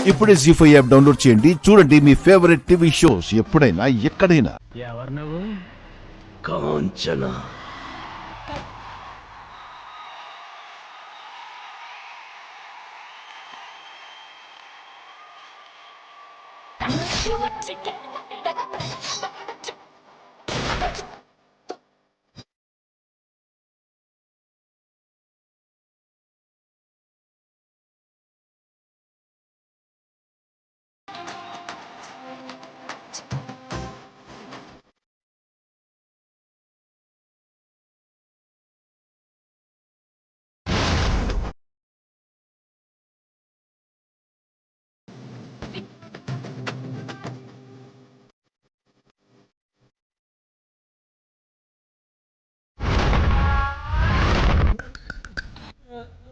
ఇప్పుడే జీ5 app download చేయండి. చూడండి మీ ఫేవరెట్ టీవీ షోస్ ఎప్పుడైనా ఎక్కడైనా. ఎవరు నువ్వు? కాంచనా.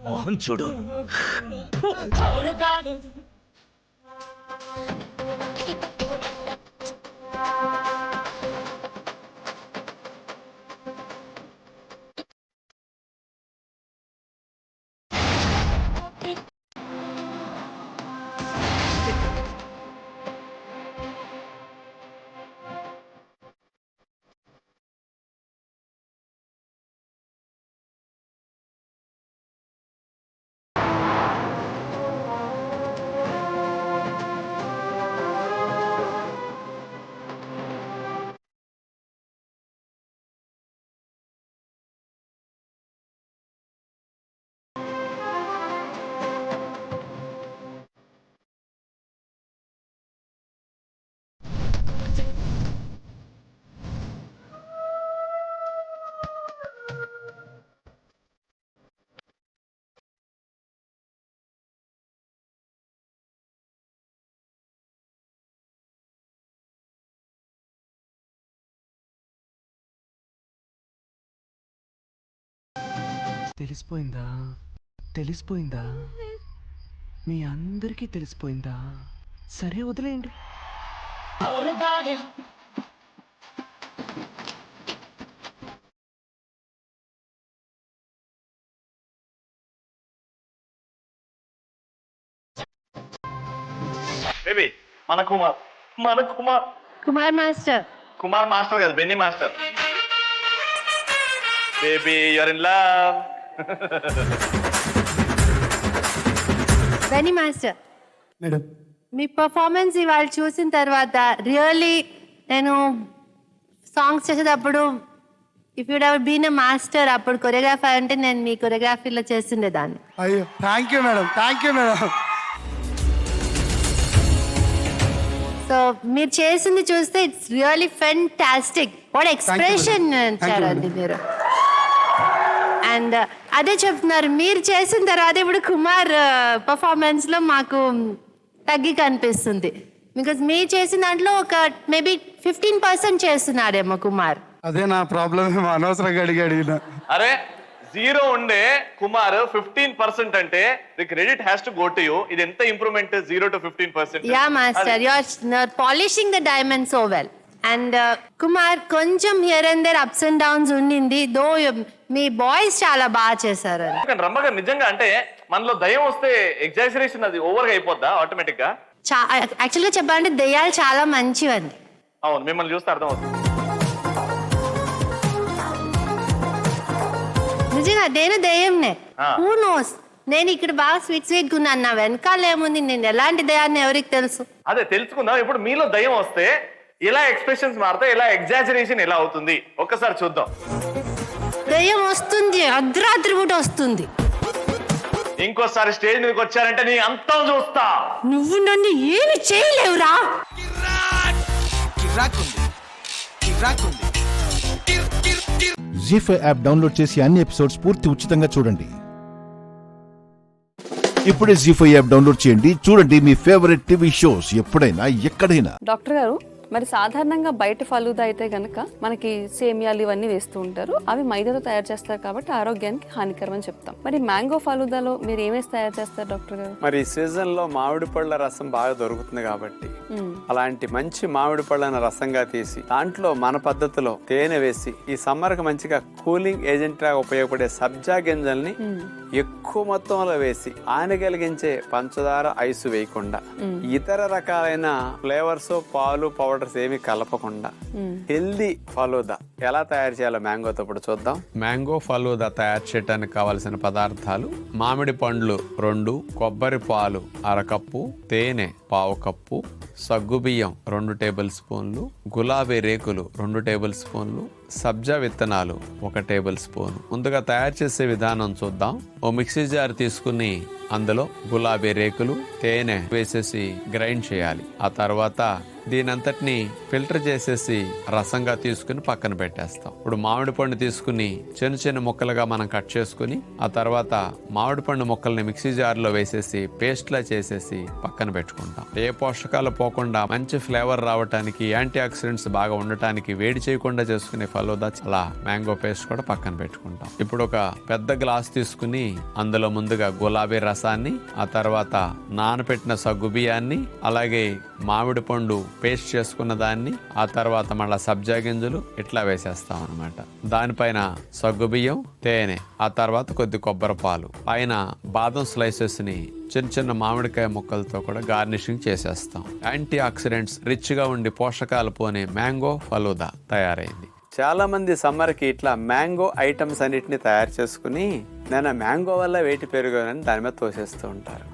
మోహన్ చూడు. తెలిసిపోయిందా మీ అందరికీ తెలిసిపోయిందా? సరే వదిలేయండి. బేబీ మన కుమార్ మాస్టర్ కదా, Benny master. Baby you're in love. Benny master, madam మీ పర్ఫార్మెన్స్ ఇవాళ చూసిన తర్వాత రియల్లీ నేను సాంగ్స్ చేసేటప్పుడు if you'd ever been a master, అప్పుడు కొరియోగ్రాఫర్ అంటే నేను మీ కొరియోగ్రఫీలో చేస్తుండేదాన్ని. అయ్యో థ్యాంక్ యూ మేడం. సో మీరు చేసింది చూస్తే it's really fantastic. What expression ఇచ్చారండి మీరు. అండ్ అదే చెప్తున్నారు, మీరు చేసిన తర్వాత ఇప్పుడు కుమార్ పర్ఫార్మెన్స్ లో మాకు తగ్గి కనిపిస్తుంది. బికాజ్ మీరు చేసిన దాంట్లో ఒక మేబీ 15% చేస్తున్నాడేమో కుమార్. అదే నా ప్రాబ్లం. అనవసరంగా అడిగిన. అరే 0 ఉండే కుమార్ 15% అంటే the credit has to go to you. ఇది ఎంత improvement 0 to 15%. Yeah master, you are polishing the diamond so well. And Kumar కొంచెం here and there ups and downs ఉండింది. దో మీ బాయ్స్ చాలా బాగా చేశారు. రమ్మ గారు నిజంగా అంటే మనలో దయ్యం వస్తే ఎగ్జాజరేషన్ అది ఓవర్ గా అయిపోద్దా ఆటోమేటిక్ గా? యాక్చువల్గా చెప్పాలంటే దయ్యాలు చాలా మంచివండి. అవును, మిమ్మల్ని చూస్తే అర్థం అవుతుంది. నిజంగా నేను దయ్యంనే. హూ నోస్, నేను ఇక్కడ బాగా స్వీట్ ఉన్నాను, నా వెనకాల ఏముంది, నేను ఎలాంటి దయాన్ని ఎవరికి తెలుసు. అదే తెలుసుకుందాం. ఇప్పుడు మీలో దయ్యం వస్తే ఇలా ఎక్స్ప్రెషన్స్ మారుతాయి, ఇలా ఎగ్జాజరేషన్ ఎలా అవుతుంది ఒక్కసారి చూద్దాం. దయ్యం వస్తుంది, అర్ధరాత్రి పూట వస్తుంది. ఇంకోసారి స్టేజ్ మీదకి వచ్చారంటే నీ అంతం చూస్తా. నువ్వు నన్ను ఏమి చేయలేవురా. జీ5 యాప్ డౌన్లోడ్ చేసి అన్ని ఎపిసోడ్స్ పూర్తి ఉచితంగా చూడండి. ఇప్పుడే జీ5 యాప్ డౌన్లోడ్ చేయండి. చూడండి మీ ఫేవరెట్ టీవీ షోస్ ఎప్పుడైనా ఎక్కడైనా. డాక్టర్ గారు, మరి సాధారణంగా బయట ఫలూదా అయితే గనక మనకి సేమియాలు ఇవన్నీ వేస్తూ ఉంటారు, అవి మైదాతో తయారు చేస్తారు కాబట్టి ఆరోగ్యానికి హానికరం అని చెప్తాం. మరి మ్యాంగో ఫలూదాలో మీరు ఏమేసి తయారు చేస్తారు డాక్టర్ గారు? మరి ఈ సీజన్ లో మామిడి పళ్ళ రసం బాగా దొరుకుతుంది కాబట్టి అలాంటి మంచి మామిడి పళ్ళను రసంగా తీసి దాంట్లో మన పద్ధతిలో తేనె వేసి ఈ సమ్మర్ కి మంచిగా కూలింగ్ ఏజెంట్ గా ఉపయోగపడే సబ్జా గింజల్ని ఎక్కువ మొత్తంలో వేసి ఆనగలిగించే పంచదార ఐసు వేయకుండా ఇతర రకాలైన ఫ్లేవర్స్ పాలు పౌడర్స్ ఏమి కలపకుండా హెల్దీ ఫలూదా ఎలా తయారు చేయాలో మ్యాంగోతో ఇప్పుడు చూద్దాం. మ్యాంగో ఫలూదా తయారు చేయడానికి కావలసిన పదార్థాలు: మామిడి పండ్లు 2, కొబ్బరి పాలు 1/2 కప్పు, తేనె 1/2 కప్పు, సగ్గుబియ్యం 2 టేబుల్ స్పూన్లు, గులాబీ రేకులు 2 టేబుల్ స్పూన్లు, సబ్జా విత్తనాలు 1 టేబుల్ స్పూన్. ముందుగా తయారు చేసే విధానం చూద్దాం. ఓ మిక్సీ జార్ తీసుకుని అందులో గులాబీ రేకులు, తేనె వేసేసి గ్రైండ్ చేయాలి. ఆ తర్వాత దీనంతటిని ఫిల్టర్ చేసేసి రసంగా తీసుకుని పక్కన పెట్టేస్తాం. ఇప్పుడు మామిడి పండు తీసుకుని చిన్న చిన్న ముక్కలుగా మనం కట్ చేసుకుని ఆ తర్వాత మామిడి పండు ముక్కల్ని మిక్సీ జార్లో వేసేసి పేస్ట్ లా చేసేసి పక్కన పెట్టుకుంటాం. ఏ పోషకాలు పోకుండా మంచి ఫ్లేవర్ రావడానికి, యాంటీ ఆక్సిడెంట్స్ బాగా ఉండటానికి వేడి చేయకుండా చేసుకునే ఫలూదా అలా మ్యాంగో పేస్ట్ కూడా పక్కన పెట్టుకుంటాం. ఇప్పుడు ఒక పెద్ద గ్లాస్ తీసుకుని అందులో ముందుగా గులాబీ రసాన్ని, ఆ తర్వాత నానబెట్టిన సగ్గు బియ్యాన్ని, అలాగే మామిడి పండు పేస్ట్ చేసుకున్న దాన్ని, ఆ తర్వాత మళ్ళా సబ్జా గింజలు ఇట్లా వేసేస్తాం అన్నమాట. దానిపైన సగ్గు బియ్యం, తేనె, ఆ తర్వాత కొద్ది కొబ్బరి పాలు, పైన బాదం స్లైసెస్ ని చిన్న చిన్న మామిడికాయ ముక్కలతో కూడా గార్నిషింగ్ చేసేస్తాం. యాంటీ ఆక్సిడెంట్స్ రిచ్ గా ఉండి పోషకాలు పోనే మ్యాంగో ఫలూదా తయారైంది. చాలా మంది సమ్మర్ కి ఇట్లా మ్యాంగో ఐటమ్స్ అన్నిటిని తయారు చేసుకుని నేను మ్యాంగో వల్ల వెయిట్ పెరిగానని దాని మీద తోసేస్తూ ఉంటారు.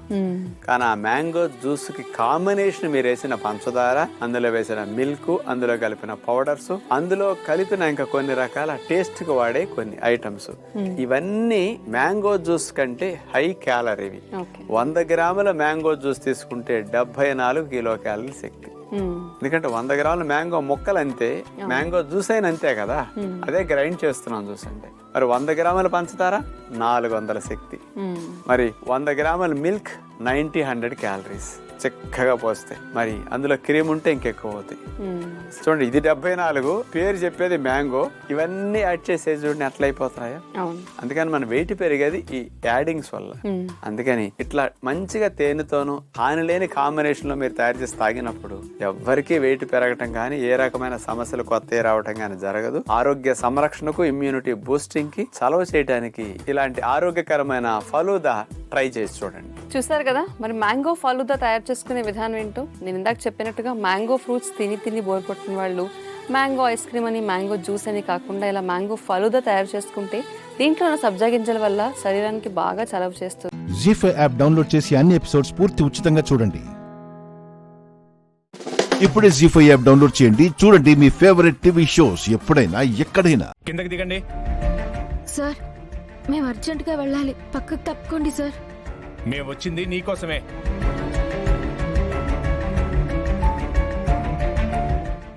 కానీ ఆ మ్యాంగో జ్యూస్ కి కాంబినేషన్ మీరు వేసిన పంచదార, అందులో వేసిన మిల్క్, అందులో కలిపిన పౌడర్స్, అందులో కలిపిన ఇంకా కొన్ని రకాల టేస్ట్ కి వాడే కొన్ని ఐటమ్స్, ఇవన్నీ మ్యాంగో జ్యూస్ కంటే హై క్యాలరీవి. 100 గ్రాముల మ్యాంగో జ్యూస్ తీసుకుంటే 74 కిలో క్యాలరీ శక్తి. ఎందుకంటే 100 గ్రాముల మ్యాంగో ముక్కలు అంతే, మ్యాంగో జ్యూస్ అయిన అంతే కదా, అదే గ్రైండ్ చేస్తున్నాం జ్యూస్ అంటే. మరి 100 గ్రాముల పంచదార 400 శక్తి, మరి 100 గ్రాముల మిల్క్ 90-100 క్యాలరీస్ చక్కగా పోస్తాయి. మరి అందులో క్రీమ్ ఉంటే ఇంకెక్కువ అవుతాయి. చూడండి, ఇది 74, పేరు చెప్పేది మ్యాంగో, ఇవన్నీ యాడ్ చేసే చూడండి ఎట్లా అయిపోతాయో. అందుకని మన వెయిట్ పెరిగేది ఈ యాడింగ్స్ వల్ల. అందుకని ఇట్లా మంచిగా తేనెతోనూ హాని లేని కాంబినేషన్ లో మీరు తయారు చేసి తాగినప్పుడు ఎవ్వరికీ వెయిట్ పెరగటం కానీ ఏ రకమైన సమస్యలు కొత్త రావటం కానీ జరగదు. ఆరోగ్య సంరక్షణకు, ఇమ్యూనిటీ బూస్టింగ్ కి, చలవ చేయడానికి ఇలాంటి ఆరోగ్యకరమైన ఫలూదా ట్రై చేసి చూడండి. చూసారు కదా, మరి మ్యాంగో ఫలూదా తయారు చేసుకునే విధానం ఏంటో. నేను ఇందాక చెప్పినట్టుగా మ్యాంగో ఫ్రూట్స్ తిని బోర్ కొట్టిన వాళ్ళు మ్యాంగో ఐస్ క్రీమ్ అని, మ్యాంగో జ్యూస్ అని కాకుండా ఇలా మ్యాంగో ఫలూదా తయారు చేసుకుంటే దీంట్లో ఉన్న సబ్జా గింజల వల్ల శరీరానికి బాగా చలవ చేస్తుంది. జీ5 యాప్ డౌన్లోడ్ చేసి అన్ని ఎపిసోడ్స్ పూర్తి ఉచితంగా చూడండి. ఇప్పుడే జీ5 యాప్ డౌన్లోడ్ చేయండి. చూడండి మీ ఫేవరెట్ టీవీ షోస్ ఎప్పుడైనా ఎక్కడైనా. కిందకి దిగండి సార్, మేము అర్జెంటుగా వెళ్ళాలి, పక్కకు తప్పుకోండి సార్. మేము వచ్చింది నీకోసమే.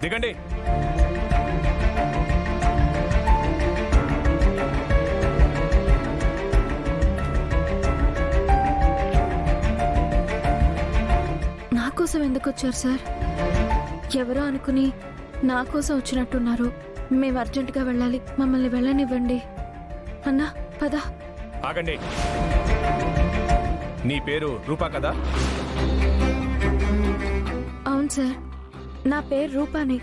దిగండి. నా కోసం ఎందుకు వచ్చారు సార్? ఎవరో అనుకుని నా కోసం వచ్చినట్టున్నారు. మేము అర్జెంటుగా వెళ్ళాలి, మమ్మల్ని వెళ్ళనివ్వండి. అన్నా పద. ఆగండి. నీ పేరు రూపా కదా? అవును సార్, నా పేరు రూపాని.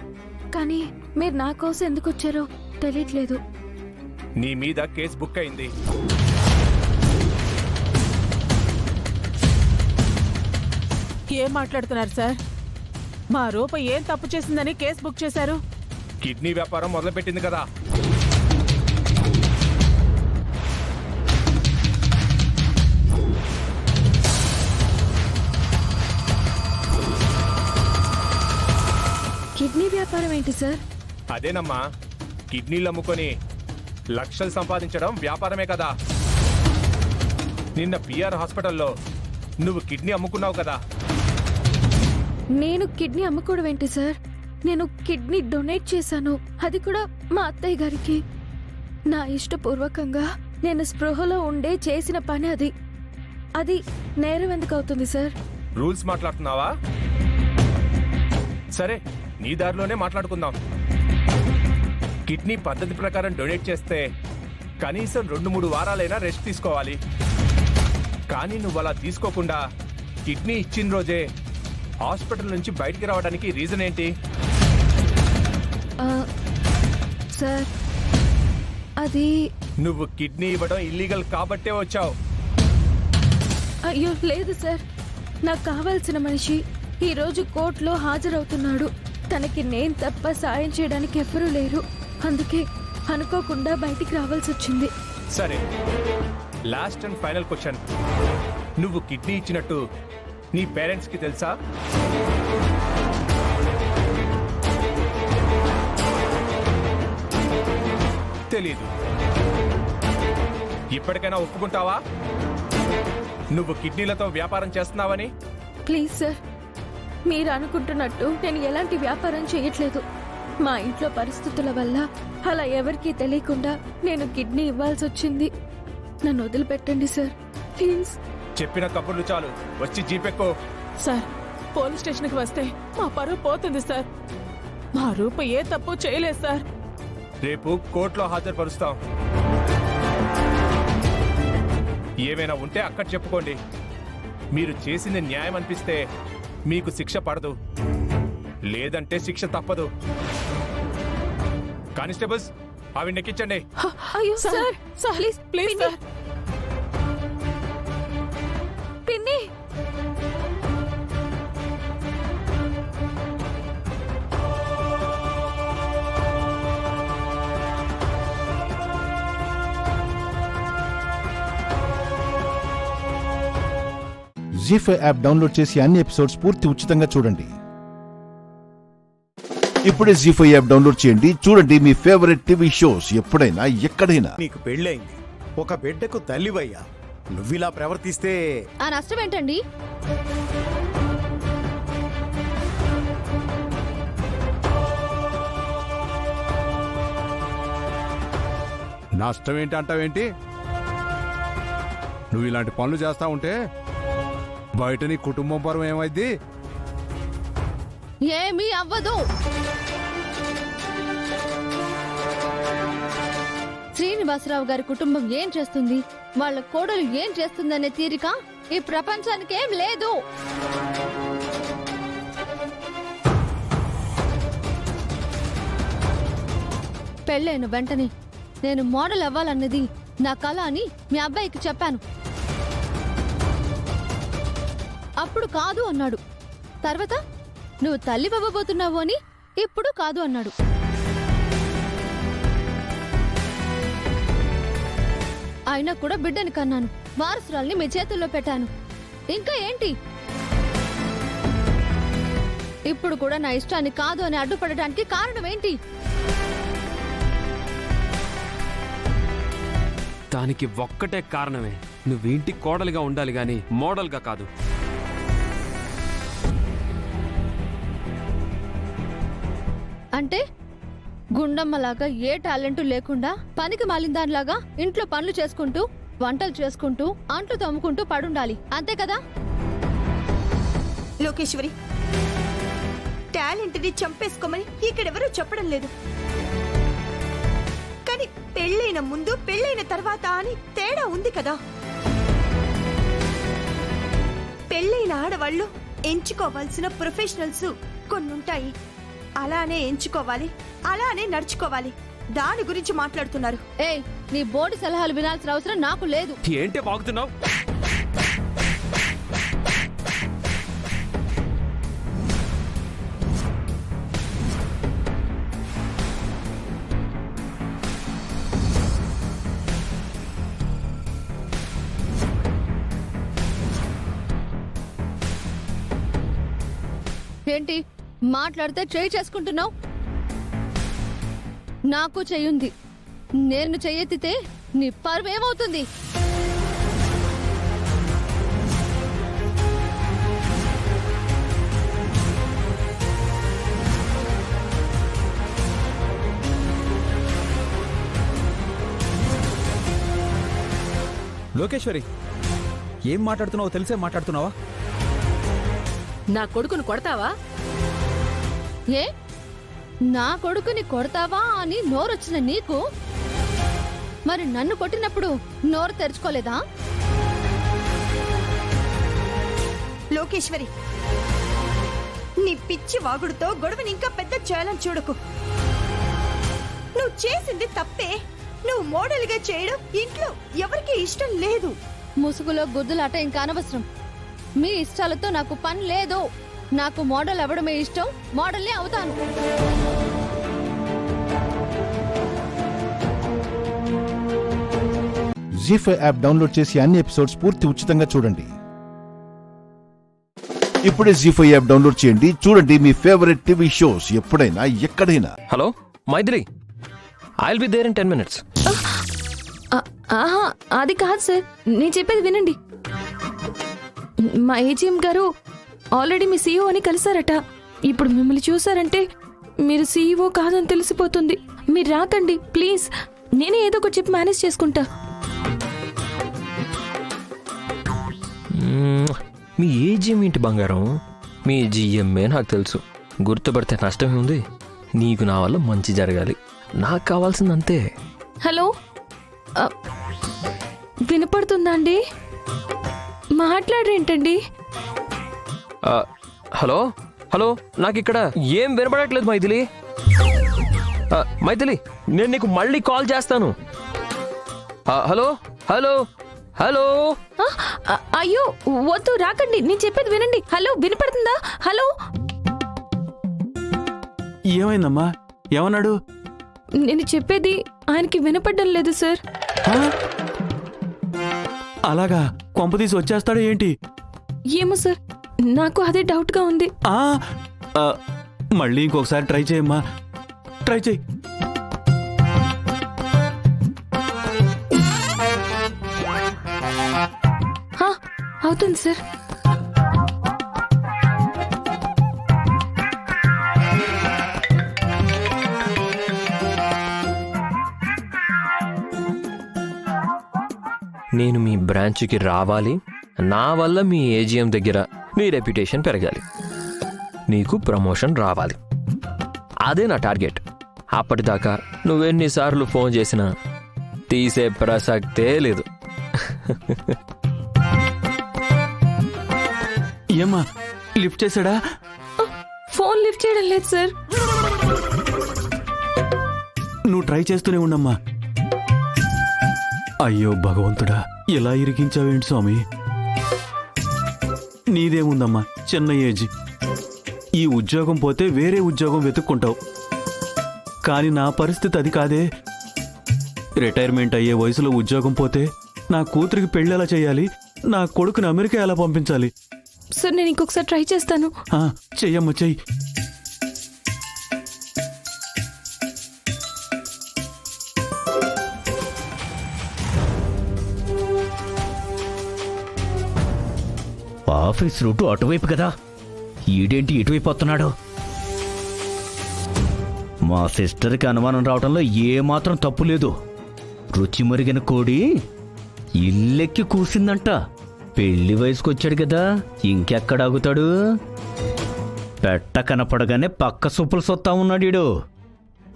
కానీ మీరు నా కోసం ఎందుకు వచ్చారో తెలియట్లేదు. నీ మీద కేసు బుక్ అయింది. ఏం మాట్లాడుతున్నారు సార్? మా రూప ఏం తప్పు చేసిందని కేసు బుక్ చేశారు? కిడ్నీ వ్యాపారం మొదలుపెట్టింది కదా. కిడ్నీ వ్యాపారం ఏంటి సార్? అదేనమ్మా, కిడ్నీలు అమ్ముకొని లక్షలు సంపాదించడం వ్యాపారమే కదా. నిన్న పిఆర్ హాస్పిటల్లో నువ్వు కిడ్నీ అమ్ముకున్నావు కదా. నేను కిడ్నీ అమ్ముకోవడం ఏంటి సార్? నేను కిడ్నీ డొనేట్ చేశాను, అది కూడా మా అత్తయ్య గారికి. నా ఇష్టపూర్వకంగా నేను స్పృహలో ఉండే చేసిన పని అది. అది నేరం ఎందుకు అవుతుంది సార్? రూల్స్ మాట్లాడుతున్నావా? సరే, నీ దారిలోనే మాట్లాడుకుందాం. కిడ్నీ పద్ధతి ప్రకారం డొనేట్ చేస్తే కనీసం 2-3 వారాలైనా రెస్ట్ తీసుకోవాలి. కానీ నువ్వు అలా తీసుకోకుండా కిడ్నీ ఇచ్చిన రోజే హాస్పిటల్ నుంచి బయటికి రావడానికి రీజన్ ఏంటి? సార్ అది నువ్వు కిడ్నీ ఇవ్వడం ఇల్లీగల్ కాబట్టే వచ్చావు. అయ్యో లేదు సార్, నాకు కావాల్సిన మనిషి ఈరోజు కోర్టులో హాజరవుతున్నాడు. తనకి నేను తప్ప సాయం చేయడానికి ఎవ్వరూ లేరు. అందుకే అనుకోకుండా బయటికి రావాల్సి వచ్చింది. సరే, లాస్ట్ అండ్ ఫైనల్ క్వశ్చన్. నువ్వు కిడ్నీ ఇచ్చినట్టు నీ పేరెంట్స్కి తెలుసా? తెలీదు. ఇప్పటికైనా ఒప్పుకుంటావా నువ్వు కిడ్నీలతో వ్యాపారం చేస్తున్నావని? ప్లీజ్ సార్, మీరు అనుకుంటున్నట్టు నేను ఎలాంటి వ్యాపారం చేయట్లేదు. మా ఇంట్లో పరిస్థితుల వల్ల అలా ఎవరికీ తెలియకుండా నేను కిడ్నీ ఇవ్వాల్సి వచ్చింది. నన్ను వదిలిపెట్టండి సార్, ప్లీజ్. చెప్పిన కబుర్లు చాలు, వచ్చి జీపెక్కో. సార్, పోలీస్ స్టేషన్కి వస్తే మా పరువు పోతుంది సార్. మా రూప ఏ తప్పు చేయలేదు సార్. రేపు కోర్టులో హాజరుపరుస్తాం. ఏమైనా ఉంటే అక్కడ చెప్పుకోండి. మీరు చేసింది న్యాయం అనిపిస్తే మీకు శిక్ష పడదు, లేదంటే శిక్ష తప్పదు. కానిస్టేబుల్స్, అవి నెక్కించండి. అయ్యో sir, sir, sir, please please పిన్ని. సార్. పిన్ని జీ5 యాప్ డౌన్లోడ్ చేసి అన్ని ఎపిసోడ్స్ పూర్తి ఉచితంగా చూడండి. ఇప్పుడే జీ5 యాప్ డౌన్లోడ్ చేయండి. చూడండి మీ ఫేవరెట్ టీవీ షోస్ ఎప్పుడైనా ఎక్కడైనా. నీకు పెళ్ళైంది, ఒక బిడ్డకు తల్లివయ్యా. నువ్విలా ప్రవర్తిస్తే ఆ నష్టం ఏంటండి? నష్టం ఏంటి అంటావేంటి? నువ్వు ఇలాంటి పనులు చేస్తా ఉంటే బయట నీ కుటుంబం పరువు ఏమైంది? ఏమీ అవ్వదు. శ్రీనివాసరావు గారి కుటుంబం ఏం చేస్తుంది, వాళ్ళ కోడలు ఏం చేస్తుందనే తీరిక ఈ ప్రపంచానికి ఏం లేదు. పెళ్ళైన వెంటనే నేను మోడల్ అవ్వాలన్నది నా కల అని మీ అబ్బాయికి చెప్పాను. అప్పుడు కాదు అన్నాడు. తర్వాత నువ్వు తల్లి అవ్వబోతున్నావు అని ఇప్పుడు కాదు అన్నాడు. అయినా కూడా బిడ్డని కన్నాను, వారసురాల్ని మీ చేతుల్లో పెట్టాను. ఇంకా ఏంటి? ఇప్పుడు కూడా నా ఇష్టాన్ని కాదు అని అడ్డుపడటానికి కారణం ఏంటి? దానికి ఒక్కటే కారణమే, నువ్వు ఇంటి కోడలుగా ఉండాలి గాని మోడల్గా కాదు. అంటే గుండమ్మలాగా ఏ టాలెంట్ లేకుండా పనికి మాలిందానిలాగా ఇంట్లో పనులు చేసుకుంటూ వంటలు చేసుకుంటూ అంట్లు తమ్ముకుంటూ పడుండాలి, అంతే కదా? లోకేశ్వరి, టాలెంట్ ని చంపేసుకోమని ఇక్కడెవరూ చెప్పడం లేదు. కానీ పెళ్ళైన ముందు పెళ్ళైన తర్వాత అని తేడా ఉంది కదా. పెళ్ళైన ఆడవాళ్ళు ఎంచుకోవాల్సిన ప్రొఫెషనల్స్ కొన్నుంటాయి. అలానే ఎంచుకోవాలి, అలానే నడుచుకోవాలి. దాని గురించి మాట్లాడుతున్నారు. ఏయ్, నీ బోర్డు సలహాలు వినాల్సిన అవసరం నాకు లేదు. ఏంటి బాగుతున్నావు? ఏంటి మాట్లాడితే చేయి చేసుకుంటున్నావు? నాకు చెయ్యుంది. నేను చెయ్యెత్తితే నీ పరువు ఏమవుతుంది? లోకేశ్వరి, ఏం మాట్లాడుతున్నావో తెలిసే మాట్లాడుతున్నావా? నా కొడుకును కొడతావా? ఏ నా కొడుకుని కొడతావా అని నోరొచ్చిన నీకు మరి నన్ను కొట్టినప్పుడు నోరు తెరుచుకోలేదా? లోకేశ్వరి, నీ పిచ్చి వాగుడుతో గొడవని ఇంకా పెద్ద చేయాలని చూడకు. నువ్వు చేసింది తప్పే. నువ్వు మోడల్ గా చేయడం ఇంట్లో ఎవరికి ఇష్టం లేదు. ముసుగులో గుద్దులాట ఇంకా అనవసరం. మీ ఇష్టాలతో నాకు పని లేదు. నాకు మోడల్ అవ్వడమే ఇష్టం, మోడల్నే అవుతాను. జీ5 యాప్ డౌన్లోడ్ చేసి అన్ని ఎపిసోడ్స్ పూర్తి ఉచితంగా చూడండి. ఇప్పుడే జీ5 యాప్ డౌన్లోడ్ చేయండి. చూడండి మీ ఫేవరెట్ టీవీ షోస్ ఎప్పుడైనా ఎక్కడైనా. Hello Maithili, I will be there in 10 minutes. అది కాదు సార్, నేను చెప్పేది వినండి. మా ఏజీఎం గారు ఆల్రెడీ మీ సీఈఓ అని కలిసారట. ఇప్పుడు మిమ్మల్ని చూసారంటే మీరు సీఈఓ కాదని తెలిసిపోతుంది. మీరు రాకండి ప్లీజ్. నేనే ఏదో ఒకటి చెప్పి మేనేజ్ చేసుకుంటా. మీ ఏజీఎం ఏంటి బంగారం? మీ జిఎంఏ నాకు తెలుసు. గుర్తుపడితే నష్టమే ఉంది. నీకు నా వల్ల మంచి జరగాలి. నాకు కావాల్సింది అంతే. హలో, వినపడుతుందా అండి? మాట్లాడరేంటండి? హలో హలో, నాకు ఇక్కడ ఏం వినపడట్లేదు మైథిలి. మైథిలి, నేను నీకు మళ్ళీ కాల్ చేస్తాను. Hello hello hello. అయ్యో వద్దు, రాకండి. నేను చెప్పేది వినండి. హలో, వినపడుతుందా? హలో. ఏమైందమ్మా? ఏమన్నాడు? నేను చెప్పేది ఆయనకి వినపడడం లేదు సార్. అలాగా? కొంపదీసి వచ్చేస్తాడు ఏంటి? ఏమో సార్, నాకు అదే డౌట్ గా ఉంది. మళ్ళీ ఇంకొకసారి ట్రై చేయమ్మా, ట్రై చేయి. అవుతుంది సార్. నేను మీ బ్రాంచ్కి రావాలి. నా వల్ల మీ ఏజీఎం దగ్గర మీ రెప్యుటేషన్ పెరగాలి. నీకు ప్రమోషన్ రావాలి. అదే నా టార్గెట్. అప్పటిదాకా నువ్వెన్నిసార్లు ఫోన్ చేసినా తీసే ప్రసక్తే లేదు. ఏమ్మా, లిఫ్ట్ చేశాడా? ఫోన్ లిఫ్ట్ చేయడం లేదు సార్. నువ్వు ట్రై చేస్తూనే ఉండమ్మా. అయ్యో భగవంతుడా, ఎలా ఇరికించావేంటి స్వామి? నీదేముందమ్మా, చిన్న ఏజ్. ఈ ఉద్యోగం పోతే వేరే ఉద్యోగం వెతుక్కుంటావు. కానీ నా పరిస్థితి అది కాదే. రిటైర్మెంట్ అయ్యే వయసులో ఉద్యోగం పోతే నా కూతురికి పెళ్ళి ఎలా చేయాలి? నా కొడుకుని అమెరికా ఎలా పంపించాలి? సార్, నేను ఇంకొకసారి ట్రై చేస్తాను. చెయ్యమ్మా, చెయ్యి. ఆఫీస్ రూటు అటువైపు కదా, ఈడేంటి ఇటువైపు వస్తున్నాడు? మా సిస్టర్కి అనుమానం రావడంలో ఏమాత్రం తప్పు లేదు. రుచి మరిగిన కోడి ఇల్లెక్కి కూసిందంట. పెళ్లి వయసుకొచ్చాడు కదా, ఇంకెక్కడ ఆగుతాడు? పెట్ట కనపడగానే పక్క సూపులు సొత్తా ఉన్నాడు ఈడు.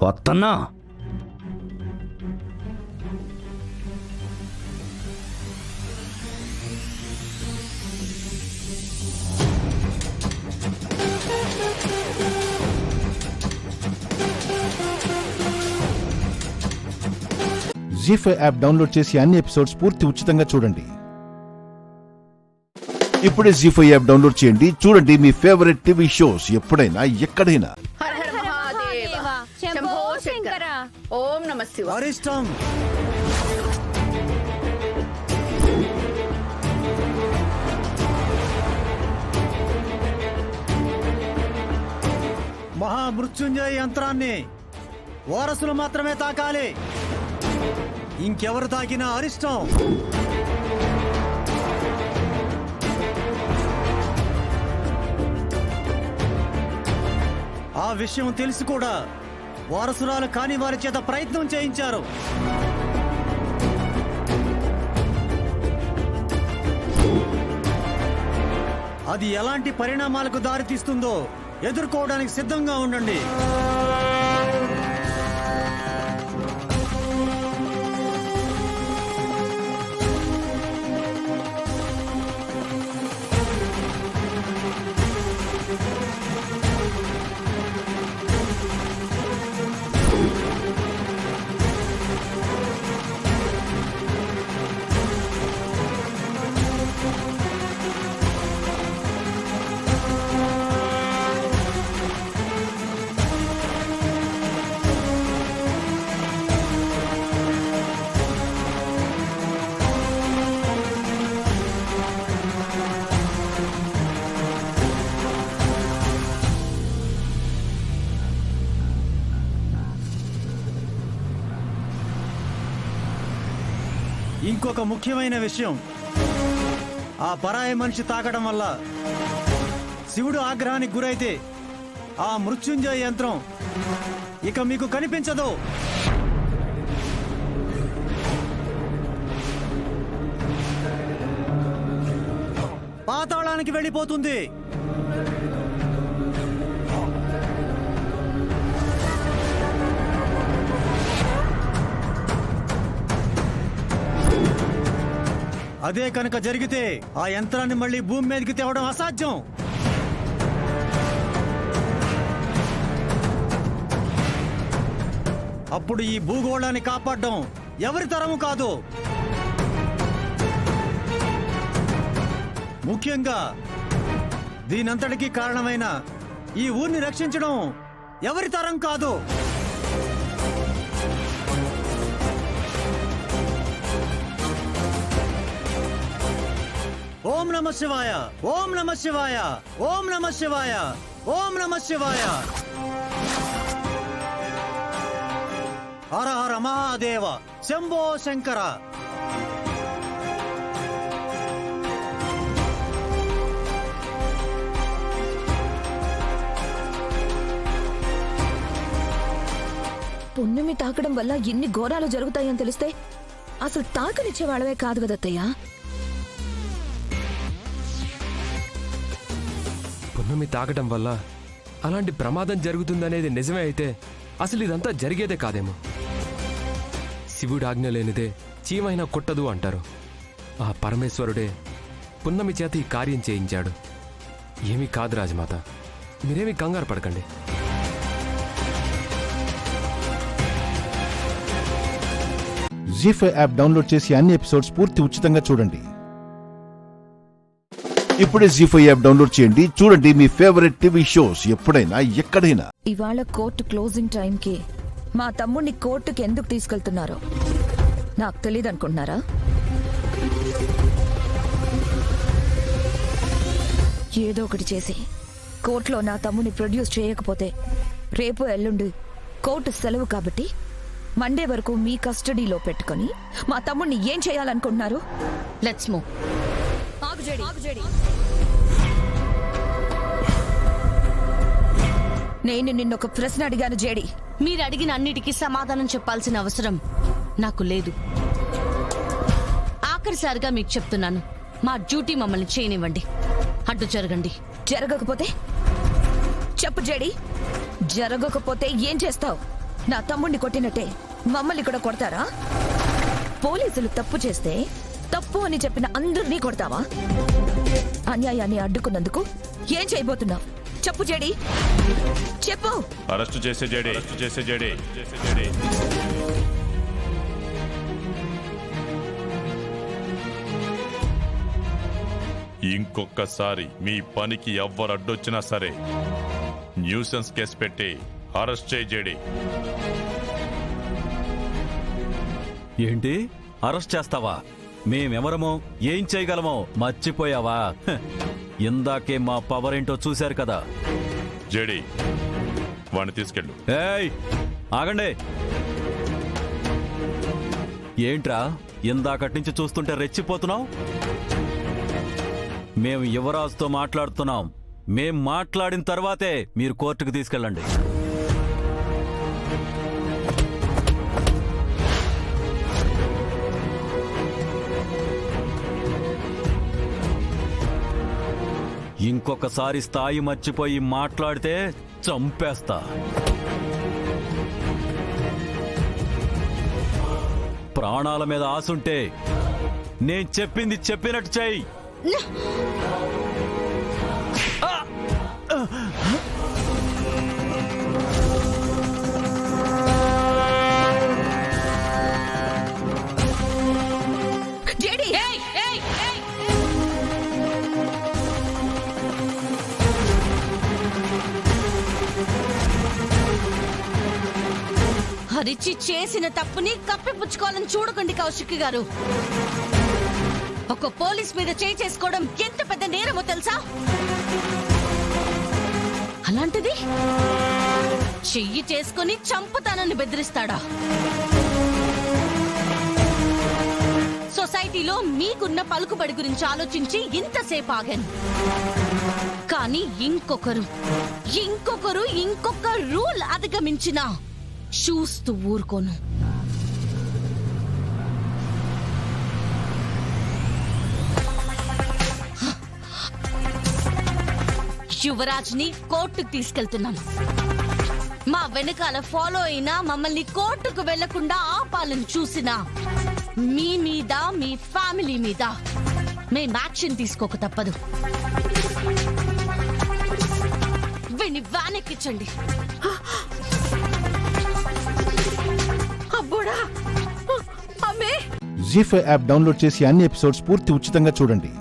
వత్తన్నా. జీ5 యాప్ డౌన్లోడ్ చేసి అన్ని ఎపిసోడ్స్ పూర్తి ఉచితంగా చూడండి. ఇప్పుడే జీ5 యాప్ డౌన్లోడ్ చేయండి. చూడండి మీ ఫేవరెట్ టీవీ షోస్ ఎప్పుడైనా ఎక్కడైనా. ఓం నమ శివాయ. అరిష్టం. మహామృత్యుంజయ యంత్రాన్ని వారసులు మాత్రమే తాకాలి. ఇంకెవరు తాకినా అరిష్టం. ఆ విషయం తెలిసి కూడా వారసురాలు కాని వారి చేత ప్రయత్నం చేయించారు. అది ఎలాంటి పరిణామాలకు దారితీస్తుందో ఎదుర్కోవడానికి సిద్ధంగా ఉండండి. ఇంకొక ముఖ్యమైన విషయం, ఆ పరాయి మనిషి తాకడం వల్ల శివుడు ఆగ్రహానికి గురైతే ఆ మృత్యుంజయ యంత్రం ఇక మీకు కనిపించదు. పాతాళానికి వెళ్ళిపోతుంది. అదే కనుక జరిగితే ఆ యంత్రాన్ని మళ్ళీ భూమి మీదకి తేవడం అసాధ్యం. అప్పుడు ఈ భూగోళాన్ని కాపాడడం ఎవరి తరము కాదు. ముఖ్యంగా దీనంతటికీ కారణమైన ఈ ఊరిని రక్షించడం ఎవరి తరం కాదు. ఓం నమ శివాయ, ఓం నమ శివాయ, ఓం నమ శివాయ, ఓం నమ శివాయ. హర హర మహాదేవ, శంభో శంకర. పుణ్యమి తాకడం వల్ల ఎన్ని ఘోరాలు జరుగుతాయని తెలిస్తే అసలు తాకనిచ్చేవాళ్ళవే కాదు కదత్తయ్యా. పున్నమి తాగటం వల్ల అలాంటి ప్రమాదం జరుగుతుందనేది నిజమే అయితే అసలు ఇదంతా జరిగేదే కాదేమో. శివుడు ఆజ్ఞ లేనిదే చీమైనా కొట్టదు అంటారు. ఆ పరమేశ్వరుడే పున్నమి చేత ఈ కార్యం చేయించాడు. ఏమీ కాదు రాజమాత, మీరేమీ కంగారు పడకండి. జీ5 యాప్ డౌన్లోడ్ చేసి అన్ని ఎపిసోడ్స్ పూర్తి ఉచితంగా చూడండి. ఇప్పుడే జీ5 యాప్ డౌన్లోడ్ చేయండి. చూడండి మీ ఫేవరెట్ టీవీ షోస్ ఎప్పుడైనా ఎక్కడైనా. ఇవాళ కోర్టు క్లోజింగ్ టైంకి మా తమ్ముడిని కోర్టుకి ఎందుకు తీసుకెళ్తున్నారో నాకు తెలియదు అనుకుంటున్నారా? ఏదో ఒకటి చేసి కోర్టులో నా తమ్ముడిని ప్రొడ్యూస్ చేయకపోతే రేపు ఎల్లుండి కోర్టు సెలవు కాబట్టి మండే వరకు మీ కస్టడీలో పెట్టుకొని మా తమ్ముడిని ఏం చేయాలనుకుంటున్నారు? Let's move. నేను నిన్నొక ప్రశ్న అడిగాను జేడి. మీరు అడిగిన అన్నిటికీ సమాధానం చెప్పాల్సిన అవసరం నాకు లేదు. ఆఖరిసారిగా మీకు చెప్తున్నాను, మా డ్యూటీ మమ్మల్ని చేయనివ్వండి. అడ్డు జరగండి. జరగకపోతే చెప్పు జేడి, జరగకపోతే ఏం చేస్తావు? నా తమ్ముడిని కొట్టినట్టే మమ్మల్ని కూడా కొడతారా? పోలీసులు తప్పు చేస్తే తప్పు అని చెప్పిన అందరినీ కొడతావా? అన్యాయాన్ని అడ్డుకున్నందుకు ఏం చేయబోతున్నావు? చెప్పు జేడి, చెప్పు. అరెస్టు చేసే జేడి, అరెస్టు చేసే జేడి. ఇంకొకసారి మీ పనికి ఎవ్వరు అడ్డొచ్చినా సరే న్యూసెన్స్ కేసు పెట్టి అరెస్ట్ చేయి జేడి. ఏంటి అరెస్ట్ చేస్తావా? మేమెవరమో ఏం చేయగలమో మర్చిపోయావా? ఇందాకే మా పవర్ ఏంటో చూశారు కదా. జేడి, వాడిని తీసుకెళ్ళు. ఏయ్ ఆగండి. ఏంట్రా ఇందాకటి నుంచి చూస్తుంటే రెచ్చిపోతున్నావు? మేము యువరాజుతో మాట్లాడుతున్నాం. మేం మాట్లాడిన తర్వాతే మీరు కోర్టుకు తీసుకెళ్ళండి. ఇంకొకసారి స్థాయి మర్చిపోయి మాట్లాడితే చంపేస్తా. ప్రాణాల మీద ఆశుంటే నేను చెప్పింది చెప్పినట్టు చెయ్యి. హరిచి చేసిన తప్పుని కప్పిపుచ్చుకోవాలని చూడకండి కౌశిక్ గారు. ఒక పోలీస్ మీద చేయి చేసుకోవడం ఎంత పెద్ద నేరమో తెలుసా? అలాంటిది చెయ్యి చేసుకుని చంపుతానని బెదిరిస్తాడా? సో సొసైటీలో మీకున్న పలుకుబడి గురించి ఆలోచించి ఇంతసేపు ఆగాను. కానీ ఇంకొక రూల్ అధిగమించిన చూస్తూ ఊరుకోను. యువరాజ్ని కోర్టుకు తీసుకెళ్తున్నాను. మా వెనకాల ఫాలో అయినా మమ్మల్ని కోర్టుకు వెళ్లకుండా ఆపాలని చూసినా మీ మీద, మీ ఫ్యామిలీ మీద మేం యాక్షన్ తీసుకోక తప్పదు. వీణ్ణి వ్యానెక్కించండి. అబ్బోడా అమ్మే. జీ5 యాప్ డౌన్లోడ్ చేసి అన్ని ఎపిసోడ్స్ పూర్తి ఉచితంగా చూడండి.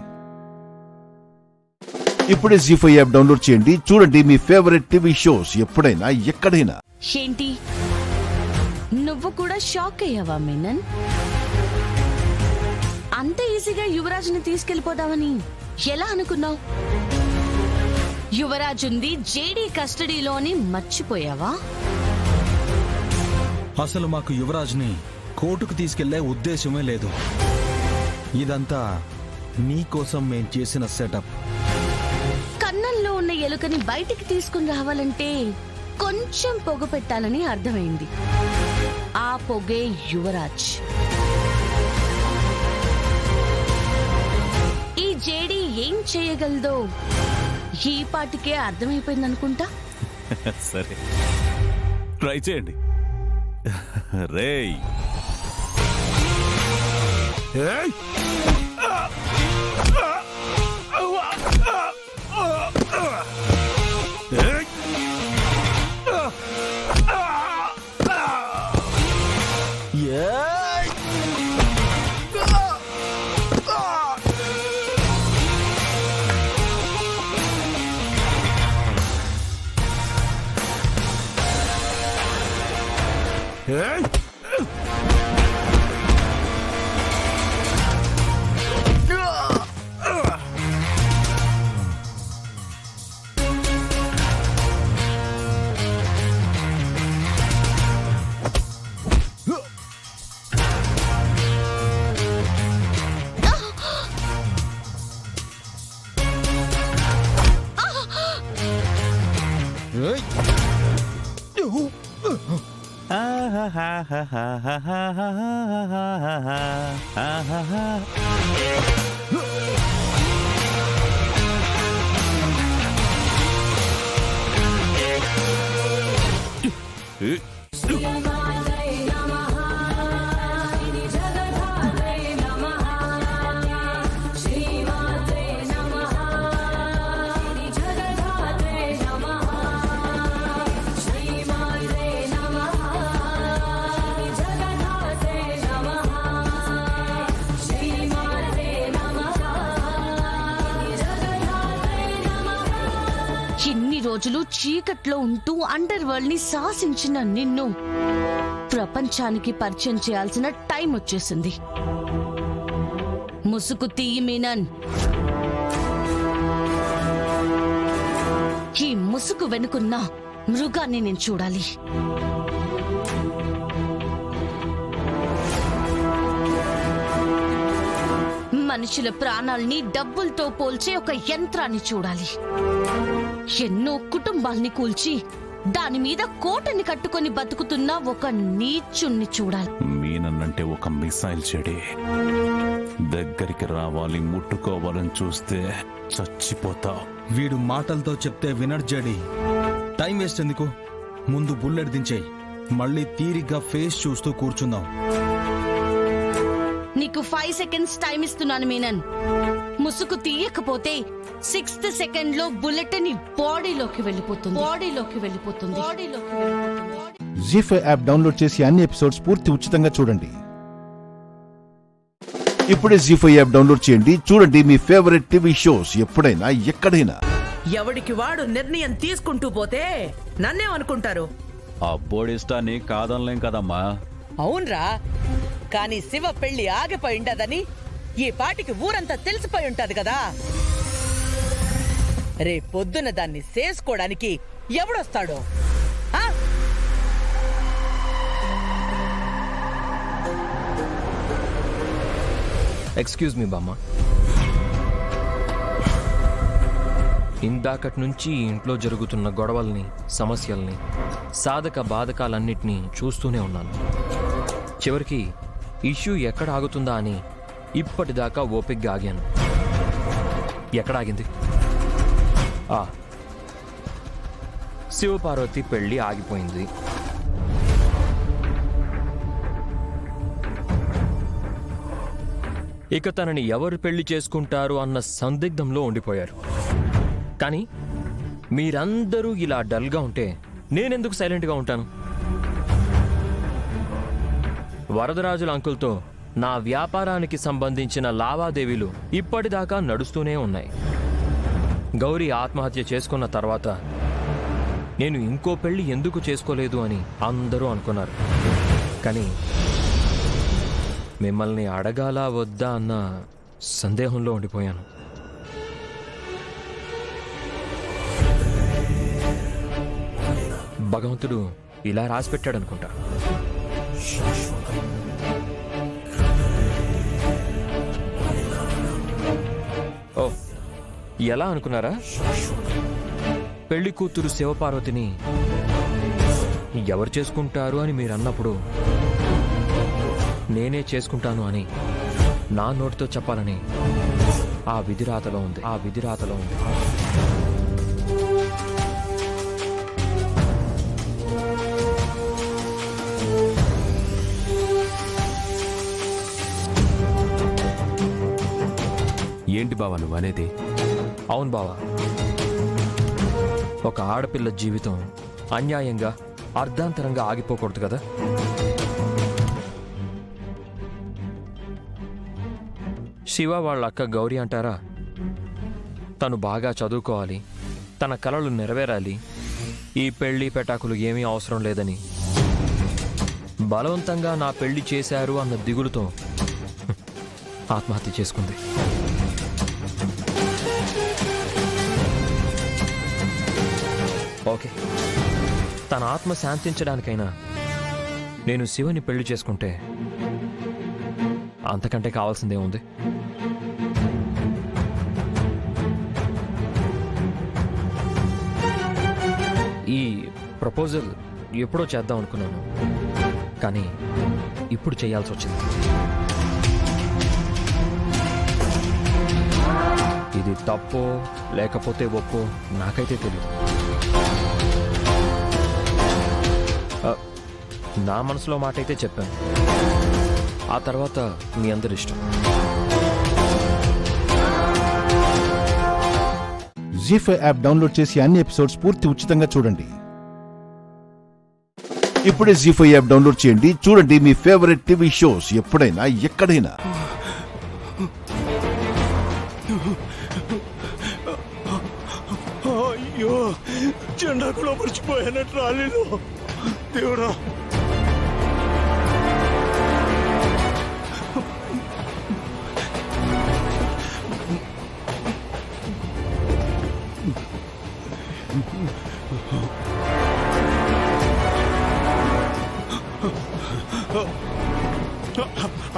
ఇప్పుడే జీ5 యాప్ డౌన్లోడ్ చేయండి. చూడండి మీ ఫేవరెట్ టీవీ షోస్ ఎప్పుడైనా ఎక్కడైనా. ఏంటి, నువ్వు కూడా షాక్ అయ్యావా మీనన్? అంత ఈజీగా యువరాజుని తీసుకెళ్లిపోదామని ఎలా అనుకున్నావు? యువరాజుంది జేడీ కస్టడీలోని మర్చిపోయావా? అసలు మాకు యువరాజ్ని కోర్టుకు తీసుకెళ్లే ఉద్దేశమే లేదు. ఇదంతా నీకోసం మేం చేసిన సెటప్. కన్నంలో ఉన్న ఎలుకని బయటికి తీసుకుని రావాలంటే కొంచెం పొగ పెట్టాలని అర్థమైంది. ఆ పొగే యువరాజ్. ఈ జేడీ ఏం చేయగలదో ఈ పాటికే అర్థమైపోయిందనుకుంటా. సరే, ట్రై చేయండి. రేయ్, ఇన్ని రోజులు చీకట్లో ఉంటూ అండర్ వరల్డ్ ని శాసించిన నిన్ను ప్రపంచానికి పరిచయం చేయాల్సిన టైం వచ్చేసింది. ముసుగు తీయి మీనన్. ఈ ముసుగు వెనుకున్న మృగాన్ని నేను చూడాలి. మనుషుల ప్రాణాల్ని డబ్బులతో పోల్చే ఒక యంత్రాన్ని చూడాలి. ఎన్నో కుటుంబాల్ని కూల్చి దాని మీద కోటని కట్టుకొని బతుకుతున్న ఒక నీచుణ్ణి చూడాలి. మీనన్నంటే ఒక మిసైల్ చెడి. దగ్గరికి రావాలి, ముట్టుకోవాలని చూస్తే చచ్చిపోతావు. వీడు మాటలతో చెప్తే వినర్ జడి. టైం వేస్ట్ ఎందుకు? ముందు బుల్లెట్ దించేయి. మళ్ళీ తీరిగ్గా ఫేస్ చూస్తూ కూర్చుందాం. నీకు 5 సెకండ్స్ టైం ఇస్తున్నాను మీనన్. ముసుగు తీయకపోతే 6th సెకండ్ లో బుల్లెట్ ని బాడీలోకి వెళ్ళిపోతుంది. జీ5 యాప్ డౌన్లోడ్ చేసి అన్ని ఎపిసోడ్స్ పూర్తి ఉచితంగా చూడండి. ఇప్పుడే జీ5 యాప్ డౌన్లోడ్ చేయండి. చూడండి మీ ఫేవరెట్ టీవీ షోస్ ఎప్పుడైనా ఎక్కడైనా. ఎవడికి వాడు నిర్ణయం తీసుకుంటూ పోతే నన్నేమనుకుంటారు? అబ్బోడిష్టాన్ని కాదనలేం కదమ్మా. అవునరా, కానీ శివ పెళ్లి ఆగిపోయిండదని ఈ పాటికి ఊరంతా తెలిసిపోయి ఉంటది కదా. రేపొద్దున దాన్ని చేసుకోవడానికి ఎవడొస్తాడో? ఎక్స్క్యూజ్ మీ బామ్మ. ఇందాకటి నుంచి ఇంట్లో జరుగుతున్న గొడవల్ని, సమస్యల్ని, సాధక బాధకాలన్నిటినీ చూస్తూనే ఉన్నాను. చివరికి ఇష్యూ ఎక్కడ ఆగుతుందా అని ఇప్పటిదాకా ఓపిగ్గా ఆగాను. ఎక్కడ ఆగింది? శివపార్వతి పెళ్లి ఆగిపోయింది. ఇక తనని ఎవరు పెళ్లి చేసుకుంటారు అన్న సందిగ్ధంలో ఉండిపోయారు. కానీ మీరందరూ ఇలా డల్గా ఉంటే నేనెందుకు సైలెంట్గా ఉంటాను? వరదరాజుల అంకుల్తో నా వ్యాపారానికి సంబంధించిన లావాదేవీలు ఇప్పటిదాకా నడుస్తూనే ఉన్నాయి. గౌరీ ఆత్మహత్య చేసుకున్న తర్వాత నేను ఇంకో పెళ్లి ఎందుకు చేసుకోలేదు అని అందరూ అనుకున్నారు. కానీ మిమ్మల్ని అడగాలా వద్దా అన్న సందేహంలో ఉండిపోయాను. భగవంతుడు ఇలా రాసిపెట్టాడనుకుంటా. ఓ, ఎలా అనుకున్నారా? పెళ్లి కూతురు శివపార్వతిని ఎవరు చేసుకుంటారు అని మీరు అన్నప్పుడు నేనే చేసుకుంటాను అని నా నోటితో చెప్పాలని ఆ విధిరాతలో ఉంది. ఏంటి బావా నువ్వు అనేది? అవును బావా, ఒక ఆడపిల్ల జీవితం అన్యాయంగా, అర్ధాంతరంగా ఆగిపోకూడదు కదా. శివ వాళ్ళ అక్క గౌరీ అంటారా, తను బాగా చదువుకోవాలి, తన కలలు నెరవేరాలి, ఈ పెళ్లి పెటాకులు ఏమీ అవసరం లేదని బలవంతంగా నా పెళ్లి చేశారు అన్న దిగులుతో ఆత్మహత్య చేసుకుంది. ఓకే, తన ఆత్మ శాంతించడానికైనా నేను శివని పెళ్లి చేసుకుంటే అంతకంటే కావాల్సిందే ఉంది. ఈ ప్రపోజల్ ఎప్పుడో చేద్దాం అనుకున్నాను, కానీ ఇప్పుడు చేయాల్సి వచ్చింది. ఇది తప్పో లేకపోతే ఒప్పో నాకైతే తెలియదు. నా మనసులో మాట అయితే చెప్పాను, ఆ తర్వాత మీ అందరి ఇష్టం. జీ5 యాప్ డౌన్లోడ్ చేసి అన్ని ఎపిసోడ్స్ పూర్తి ఉచితంగా చూడండి. ఇప్పుడే జీ5 యాప్ డౌన్లోడ్ చేయండి, చూడండి మీ ఫేవరెట్ టీవీ షోస్ ఎప్పుడైనా ఎక్కడైనా. అయ్యో, జెండా కూడా మర్చిపోయాను ట్రాలీలో. దేవుడా,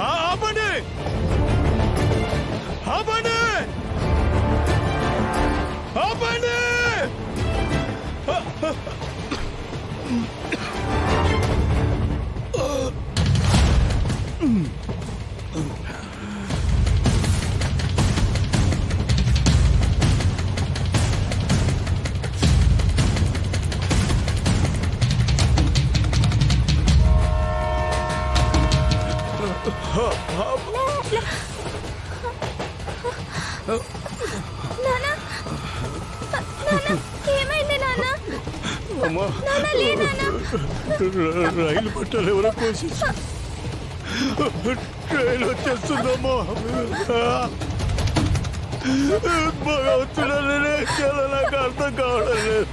ఆపండి, ఆపండి, ఆపండి. రైలు పట్టాలు ఎవరో కోసి ట్రైన్ వచ్చేస్తుందమ్మా. భగవంతుడా, నాకు అర్థం కావడం లేదు.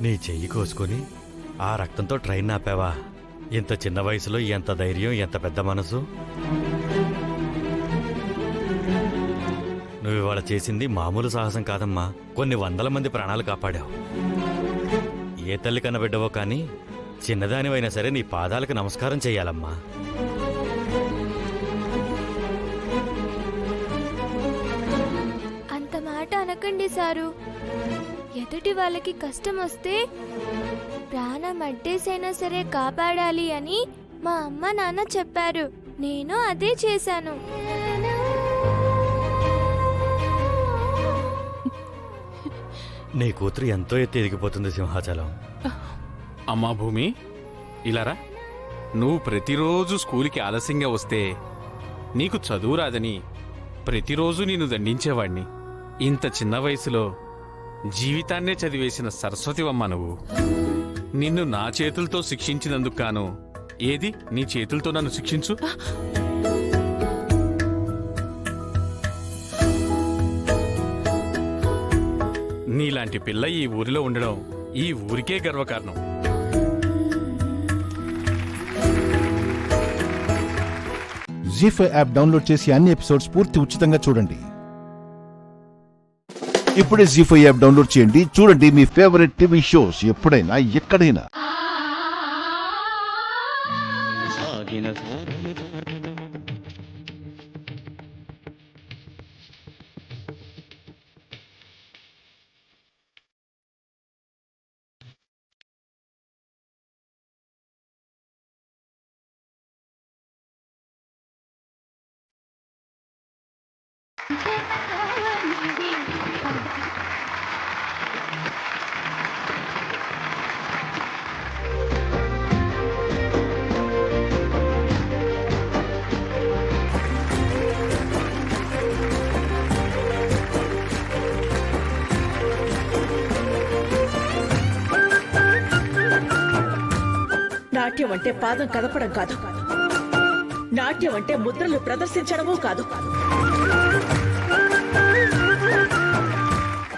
నీ చెయ్యి కోసుకొని ఆ రక్తంతో ట్రైన్ ఆపావా? ఇంత చిన్న వయసులో ఎంత ధైర్యం, ఎంత పెద్ద మనసు. నువ్వు ఇవాళ చేసింది మామూలు సాహసం కాదమ్మా. కొన్ని వందల మంది ప్రాణాలు కాపాడావు. ఏ తల్లి కనబిడ్డవో కానీ చిన్నదానివైనా సరే నీ పాదాలకు నమస్కారం చెయ్యాలమ్మా. అంత మాట అనకండి సారు. ఎదుటి వాళ్ళకి కష్టం వస్తే ప్రాణం అడ్డేసైనా సరే కాపాడాలి అని మా అమ్మ నాన్న చెప్పారు. నేను అదే చేశాను. నీ కూతురు ఎంతో ఎత్తి ఎదిగిపోతుంది సింహాచలం. అమ్మా భూమి, ఇలారా. నువ్వు ప్రతిరోజు స్కూల్కి ఆలస్యంగా వస్తే నీకు చదువు రాదని ప్రతిరోజు నిన్ను దండించేవాణ్ణి. ఇంత చిన్న వయసులో జీవితాన్నే చదివేసిన సరస్వతివమ్మ నువ్వు. నిన్ను నా చేతులతో శిక్షించినందుకు గాను ఏది నీ చేతులతో నన్ను శిక్షించు. నీలాంటి పిల్ల ఈ ఊరిలో ఉండడం ఈ ఊరికే గర్వకారణం. జీ5 యాప్ డౌన్లోడ్ చేసి అన్ని ఎపిసోడ్స్ పూర్తి ఉచితంగా చూడండి. ఇప్పుడే జీ5 యాప్ డౌన్లోడ్ చేయండి. చూడండి మీ ఫేవరెట్ టీవీ షోస్ ఎప్పుడైనా ఎక్కడైనా. నాట్యం అంటే పాదం కదపడం కాదు. నాట్యం అంటే ముద్రలు ప్రదర్శించడమూ కాదు.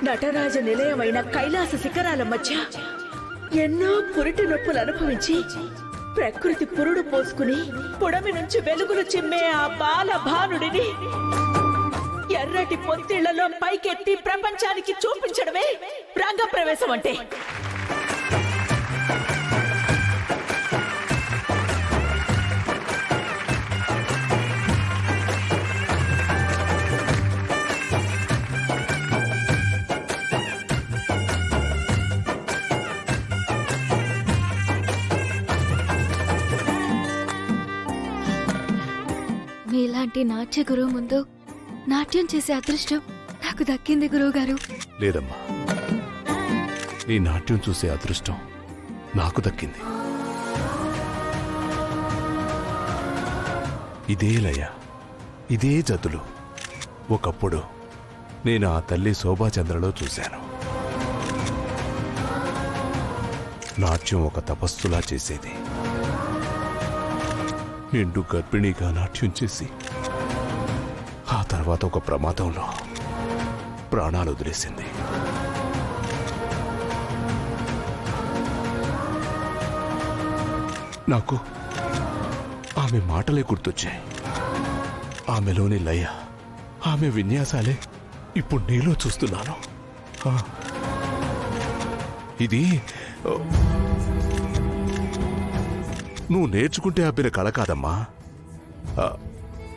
నటరాజ నిలయమైన కైలాస శిఖరాల మధ్య ఎన్నో పురిటి నొప్పులు అనుభవించి ప్రకృతి పురుడు పోసుకుని పుడమి నుంచి వెలుగులు చిమ్మే ఆ బాల భానుడిని ఎర్రటి పొత్తిళ్లలో పైకెత్తి ప్రపంచానికి చూపించడమే రంగప్రవేశం అంటే. మీలాంటి నాట్య గురువు ముందు నాట్యం చేసే అదృష్టం నాకు దక్కింది గురువుగారు. లేదమ్మా, నీ నాట్యం చూసే అదృష్టం నాకు దక్కింది. ఇదే లయ, ఇదే జతులు ఒకప్పుడు నేను ఆ తల్లి శోభాచంద్రలో చూశాను. నాట్యం ఒక తపస్సులా చేసేది. నిండు గర్భిణిగా నాట్యం చేసి ఆ తర్వాత ఒక ప్రమాదంలో ప్రాణాలు వదిలేసింది. నాకు ఆమె మాటలే గుర్తొచ్చాయి. ఆమెలోని లయ, ఆమె విన్యాసాలే ఇప్పుడు నీలో చూస్తున్నాను. ఇది నువ్వు నేర్చుకుంటే అబ్బిన కళ కాదమ్మా,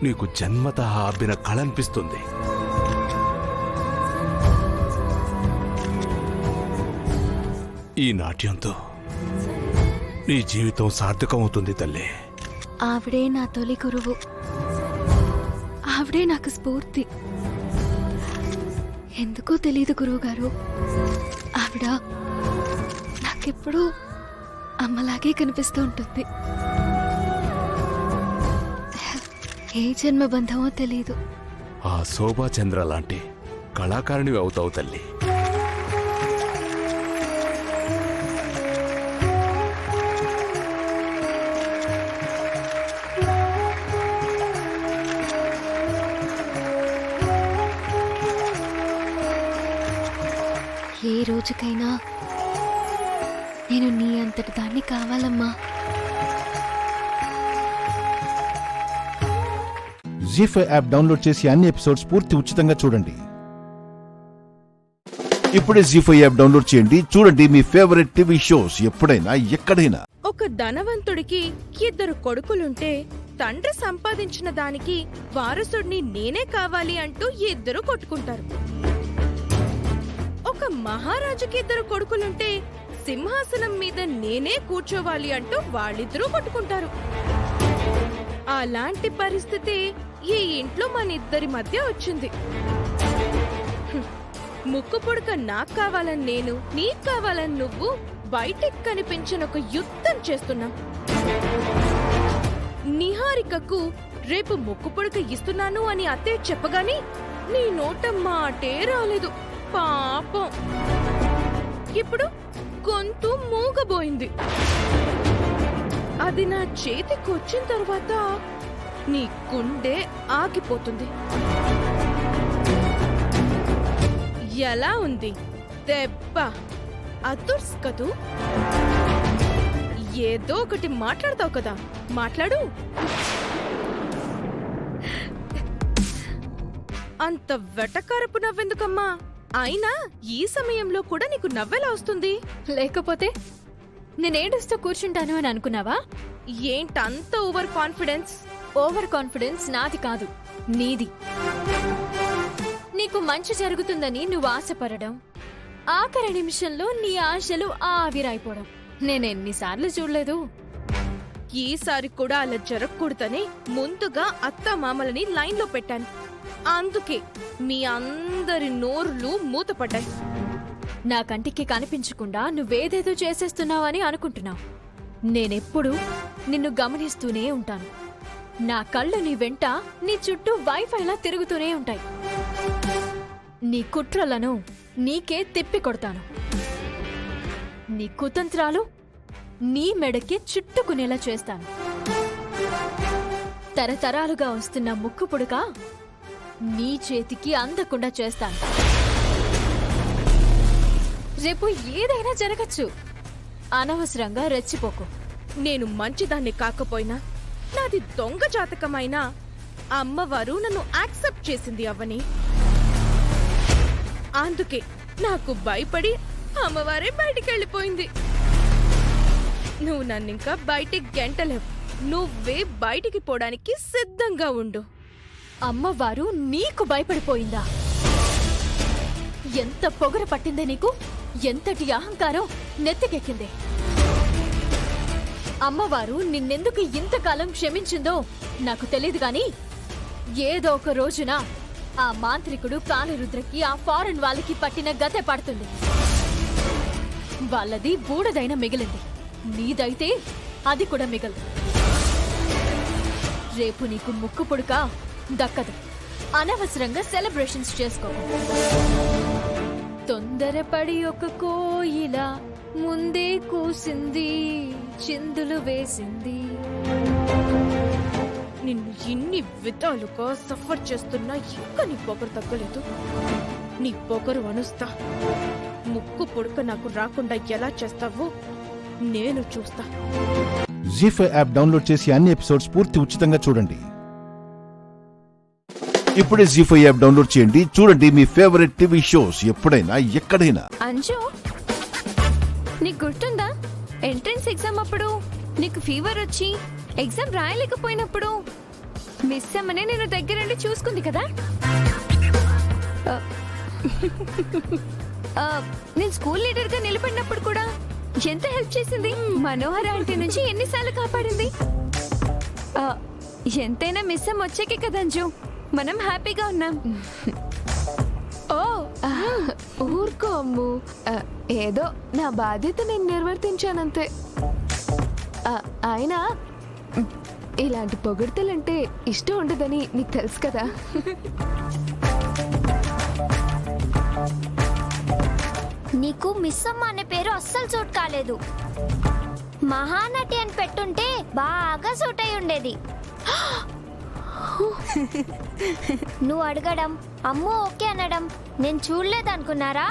నీకు జన్మతః అబ్బిన కళ అనిపిస్తుంది. ఈ నాట్యంతో నీ జీవితం సార్థకమవుతుంది తల్లి. ఆవిడే నా తొలి గురువు. ఆవిడే నాకు స్ఫూర్తి. ఎందుకో తెలియదు గురువుగారు, ఆవిడ నాకెప్పుడూ అమ్మలాగే కనిపిస్తూ ఉంటుంది. ఏ జన్మ బంధమో తెలీదు. ఆ శోభాచంద్ర లాంటి కళాకారునివి అవుతావు తల్లి. ఏ రోజుకైనా నేను నీ అంతటి దాన్ని కావాలమ్మా. జీ5 యాప్ డౌన్లోడ్ చేసి అన్ని ఎపిసోడ్స్ పూర్తి ఉచితంగా చూడండి. ఇప్పుడే జీ5 యాప్ డౌన్లోడ్ చేయండి, చూడండి మీ ఫేవరెట్ టీవీ షోస్ ఎప్పుడైనా ఎక్కడైనా. ఒక ధనవంతుడికి 2 కొడుకులుంటే తండ్రి సంపాదించిన దానికి వారసుడిని నేనే కావాలి అంటూ 2 కొట్టుకుంటారు. ఒక మహారాజుకి 2 కొడుకులుంటే సింహాసనం మీద నేనే కూర్చోవాలి అంటూ వాళ్ళిద్దరూ కొట్టుకుంటారు. అలాంటి పరిస్థితి ఈ ఇంట్లో మన ఇద్దరి మధ్య వచ్చింది. ముక్కు పుడక నాకు కావాలని నేను, నీకు కావాలని నువ్వు బయటికి కనిపించిన ఒక యుద్ధం చేస్తున్నాం. నిహారికకు రేపు ముక్కు పుడక ఇస్తున్నాను అని అత్తయ్య చెప్పగాని నీ నోట మాటే రాలేదు పాపం. ఇప్పుడు గొంతు మూగబోయింది. అది నా చేతికి వచ్చిన తర్వాత నీ గుండె ఆగిపోతుంది. ఎలా ఉంది దెబ్బ? అదుర్స్ కదూ? ఏదో ఒకటి మాట్లాడతావు కదా, మాట్లాడు. అంత వెటకారపు నవ్వెందుకమ్మా? అయినా ఈ సమయంలో కూడా నీకు నవ్వెలా వస్తుంది? లేకపోతే నేనేడుస్తూ కూర్చుంటాను అని అనుకున్నావా? ఏంటంత ఓవర్ కాన్ఫిడెన్స్? ఓవర్ కాన్ఫిడెన్స్ నాది కాదు, నీది. నీకు మంచి జరుగుతుందని నువ్వు ఆశపడడం, ఆఖరి నిమిషంలో నీ ఆశలు ఆవిరైపోవడం నేనెన్నిసార్లు చూడలేదు. ఈసారి కూడా అలా జరగకూడదని ముందుగా అత్త మామలని లైన్లో పెట్టాను. అందుకే మీ అందరి నోరులు మూతపడ్డాయి. నా కంటికి కనిపించకుండా నువ్వేదేదో చేసేస్తున్నావని అనుకుంటున్నావు. నేనెప్పుడు నిన్ను గమనిస్తూనే ఉంటాను. నా కళ్ళు నీ వెంట, నీ చుట్టూ వైఫైలా తిరుగుతూనే ఉంటాయి. నీ కుట్రలను నీకే తిప్పి కొడతాను. నీ కుతంత్రాలు నీ మెడకి చుట్టుకునేలా చేస్తాను. తరతరాలుగా వస్తున్న ముక్కు పుడక నీ చేతికి అందకుండా చేస్తాను. రేపు ఏదైనా జరగచ్చు. అనవసరంగా రెచ్చిపోకు. నేను మంచిదాన్ని కాకపోయినా, నాది దొంగ జాతకమైనా అమ్మవారు నన్ను యాక్సెప్ట్ చేసింది అవ్వని. అందుకే నాకు భయపడి అమ్మవారే బయటికి వెళ్ళిపోయింది. నువ్వు నన్నింకా బయటికి గెంటలేవు. నువ్వే బయటికి పోవడానికి సిద్ధంగా ఉండు. అమ్మవారు నీకు భయపడిపోయిందా? ఎంత పొగరు పట్టిందే నీకు? ఎంతటి అహంకారం నెత్తికెక్కిందే? అమ్మవారు నిన్నెందుకు ఇంతకాలం క్షమించిందో నాకు తెలియదు గాని, ఏదో ఒక రోజున ఆ మాంత్రికుడు కాళరుద్రకి ఆ ఫారెన్ వాళ్ళకి పట్టిన గతే పడుతుంది. వాళ్ళది బూడదైన మిగిలింది, నీదైతే అది కూడా మిగలదు. రేపు నీకు ముక్కు పుడక దక్కదు. అనవసరంగా సెలబ్రేషన్స్ చేసుకో. తొందరపడి ఒక కోయిల ముందే కూసింది, చిందులు వేసింది. నిన్ను ఇన్ని విధాలుగా సఫర్ చేస్తున్నా ఇంకా నీ పొగరు తగ్గలేదు. నీ పొగరు అనుస్తా. ముక్కు పుడక నాకు రాకుండా ఎలా చేస్తావో నేను చూస్తా. జీ5 యాప్ డౌన్లోడ్ చేసి అన్ని ఎపిసోడ్స్ పూర్తి ఉచితంగా చూడండి. ఇప్పుడే జీ5 యాప్ డౌన్లోడ్ చేయండి, చూడండి మీ ఫేవరెట్ టీవీ షోస్ ఎప్పుడైనా ఎక్కడైనా. అంజు, నీకు గుర్తుందా ఎంట్రన్స్ ఎగ్జామ్ అప్పుడు నీకు ఫీవర్ వచ్చి ఎగ్జామ్ రాయలేకపోయినప్పుడు మిస్ అమ్మనే నేను దగ్గరుండి చూసుకుంది కదా? నేను స్కూల్ లీడర్ గా నిలబడినప్పుడు కూడా ఎంత హెల్ప్ చేసింది. మనోహర్ ఆంటీ నుంచి ఎన్నిసార్లు కాపాడింది. ఎంతైనా మిస్ అమ్మ వచ్చాకే కదా అంజు మనం హ్యాపీగా ఉన్నాం. ఓ ఊరుకో అమ్ము, ఏదో నా బాధ్యత నేను నిర్వర్తించానంతే. అయినా ఇలాంటి పొగడ్తలంటే ఇష్టం ఉండదని నీకు తెలుసు కదా. నీకు మిస్ అమ్మ అనే పేరు అస్సలు సూట్ కాలేదు. మహానటి అని పెట్టుంటే బాగా సూట్ అయి ఉండేది. నువ్వు అడగడం, అమ్ము ఓకే అనడం నేను చూడలేదు అనుకున్నారా?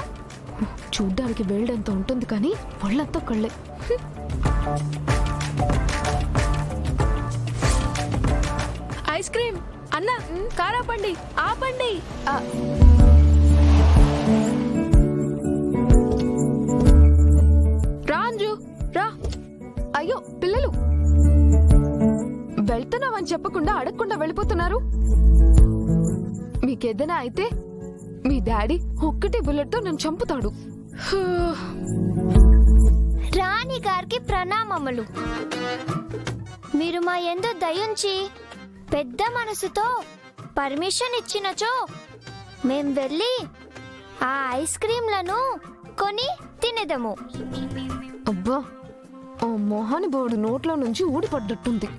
చూడ్డానికి వేల్డంత ఉంటుంది కానీ ఒళ్ళంతా కళ్ళే. ఐస్ క్రీమ్ అన్న, కార్ ఆపండి, ఆపండి. రా అంజు, రా. అయ్యో పిల్లలు, వెళ్తున్నావని చెప్పకుండా అడగకుండా వెళ్ళిపోతున్నారు. మీకేదైనా అయితే మీ డాడీ ఒక్కటే బుల్లెట్తో నన్ను చంపుతాడు. రాణి గారికి ప్రణామములు. మీరు మా యందు దయుంచి పెద్ద మనసుతో పర్మిషన్ ఇచ్చినచో మేం వెళ్ళి ఆ ఐస్ క్రీంలను కొని తినేదము. అబ్బా, ఆ మోహన్ బోర్డు నోట్లో నుంచి ఊడిపడ్డట్టుంది.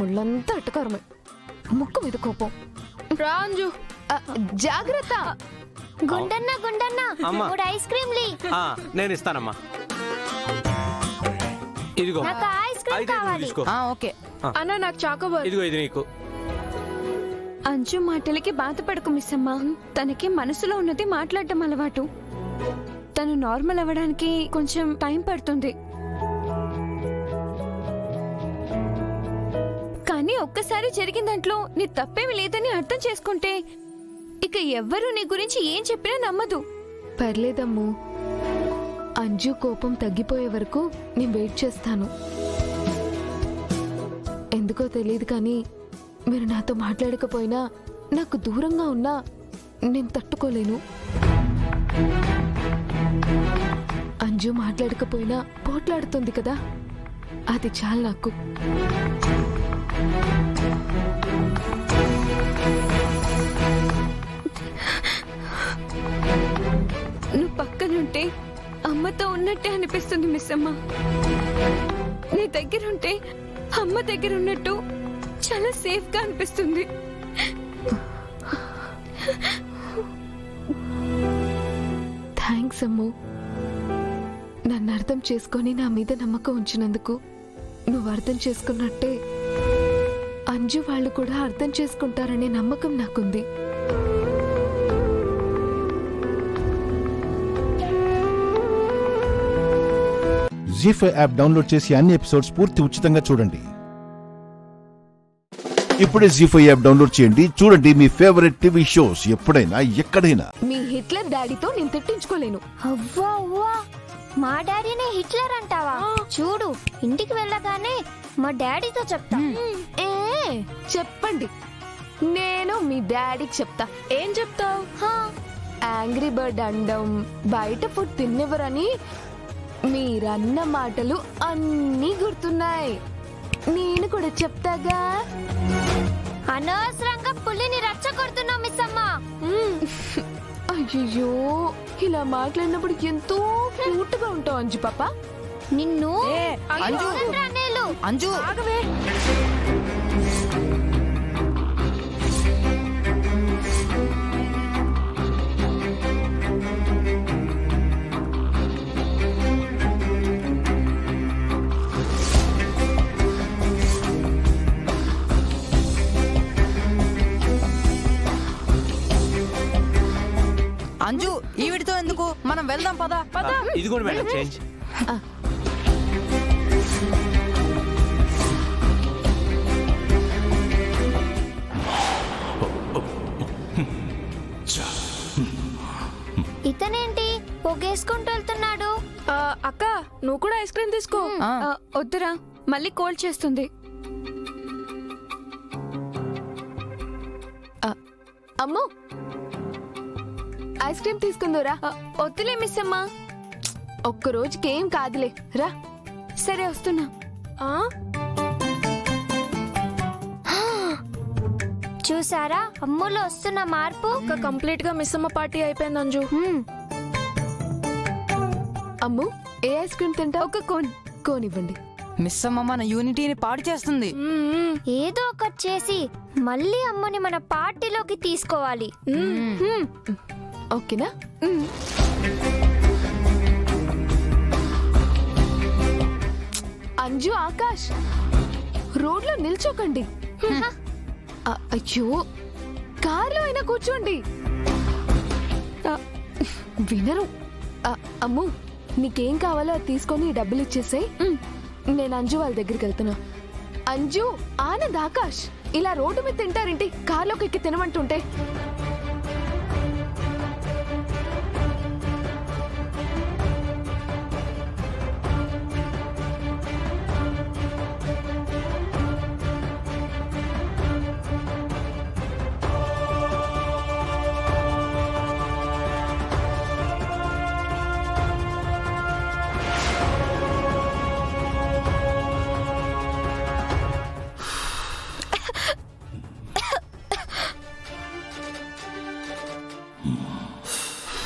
ఒళ్ళంతా అట్టకారమే, ముక్కు మీద కోపం. రా అంజు, జాగ్రత్త. గుండన్న గుండన్న, అమ్మా. 3 ఐస్ క్రీంలు. నేను ఇస్తానమ్మా. ఇదిగో నాకు ఐస్ క్రీమ్ కావాలి. ఓకే అన్న, నాకు చాకోబార్. ఇదిగో ఇది నీకు. అంజు మాటలకి బాధపడకు మిస్సమ్మ. తనకి మనసులో ఉన్నది మాట్లాడటం అలవాటు. తను నార్మల్ అవ్వడానికి కొంచెం టైం పడుతుంది. కానీ ఒక్కసారి జరిగిన దాంట్లో నీ తప్పేమి లేదని అర్థం చేసుకుంటే ఇక ఎవ్వరూ నీ గురించి ఏం చెప్పినా నమ్మదు. పర్లేదమ్ము, అంజు కోపం తగ్గిపోయే వరకు నేను వెయిట్ చేస్తాను. ఎందుకో తెలియదు కానీ మీరు నాతో మాట్లాడకపోయినా, నాకు దూరంగా ఉన్నా నేను తట్టుకోలేను. అంజు మాట్లాడకపోయినా పోట్లాడుతుంది కదా, అది చాలు నాకు. నువ్వు పక్కనుంటే అమ్మతో ఉన్నట్టే అనిపిస్తుంది మిస్సమ్మ. నీ దగ్గరుంటే అమ్మ దగ్గర ఉన్నట్టు చాలా సేఫ్ గా అనిపిస్తుంది. థ్యాంక్స్ అమ్ము. నన్ను అర్థం చేసుకొని నా మీద నమ్మకం ఉంచినందుకు. నువ్వు అర్థం చేసుకున్నట్టే అంజు వాళ్ళు కూడా అర్థం చేసుకుంటారనే నమ్మకం నాకుంది. జీ5 యాప్ డౌన్లోడ్ చేసి అన్ని ఎపిసోడ్స్ పూర్తి ఉచితంగా చూడండి. ఇప్పుడే జీ5 యాప్ డౌన్లోడ్ చేయండి. చూడండి మీ ఫేవరెట్ టీవీ షోస్ ఎప్పుడైనా ఎక్కడైనా. మీ హిట్లర్ డాడీతో నేను తిట్టించుకోలేను. అవ్వా అవ్వా, మా డాడీనే హిట్లర్ అంటావా? చూడు, ఇంటికి వెళ్ళగానే మా డాడీతో చెప్తా. చెప్పండి, నేను మీ డాడీకి చెప్తా. ఏం చెప్తావు? యాంగ్రీ బర్డ్ అండం, బయట ఫుడ్ తిన్నెవరని మీరన్న మాటలు అన్నీ గుర్తున్నాయి. నేను కూడా చెప్తాగా. అనవసరంగా పులిని రచ్చగొడుతున్నావు మిస్సమ్మ. అయ్యో, ఇలా మాట్లాడినప్పుడు ఎంతో క్యూట్ గా ఉంటావు అంజు పాప. నిన్ను అంజు ఆగవే. అంజు, ఈ వీడితో ఎందుకు, మనం వెళ్దాం పదా. ఇదిగోండి మేడం చేంజ్. ఇతనేంటి పొగేసుకుంటూ వెళ్తున్నాడు? అక్క, నువ్వు కూడా ఐస్ క్రీమ్ తీసుకో. వద్దురా, మళ్ళీ కోల్డ్ చేస్తుంది. అమ్మో, ఐస్ క్రీమ్ తీసుకుందోరా. వద్దులే మిస్సమ్మ, ఒక్క రోజుకి ఏం కాదులే, రా. సరే వస్తున్నా. చూసారా అమ్ములో వస్తున్న మార్పు? కంప్లీట్ గా మిస్సమ్మ పార్టీ అయిపోయింది అంజు. అమ్ము, ఏ ఐస్ క్రీమ్ తింటా? ఒక కోన్. కోన్ ఇవ్వండి. మిస్సమ్మ మన యూనిటీని పాడు చేస్తుంది. ఏదో ఒకటి చేసి మళ్ళీ అమ్మని మన పార్టీలోకి తీసుకోవాలి. ఓకేనా? అంజు, ఆకాష్, రోడ్లో నిల్చోకండి. అయ్యో, కార్లో అయినా కూర్చోండి. వినరు. అమ్ము నీకేం కావాలో అది తీసుకొని ఈ డబ్బులు ఇచ్చేసేయ్. నేను అంజు వాళ్ళ దగ్గరికి వెళ్తున్నా. అంజు, ఆనంద్, ఆకాష్ ఇలా రోడ్డు మీద తింటారేంటి? కార్లోకి ఎక్కి తినమంటుంటే.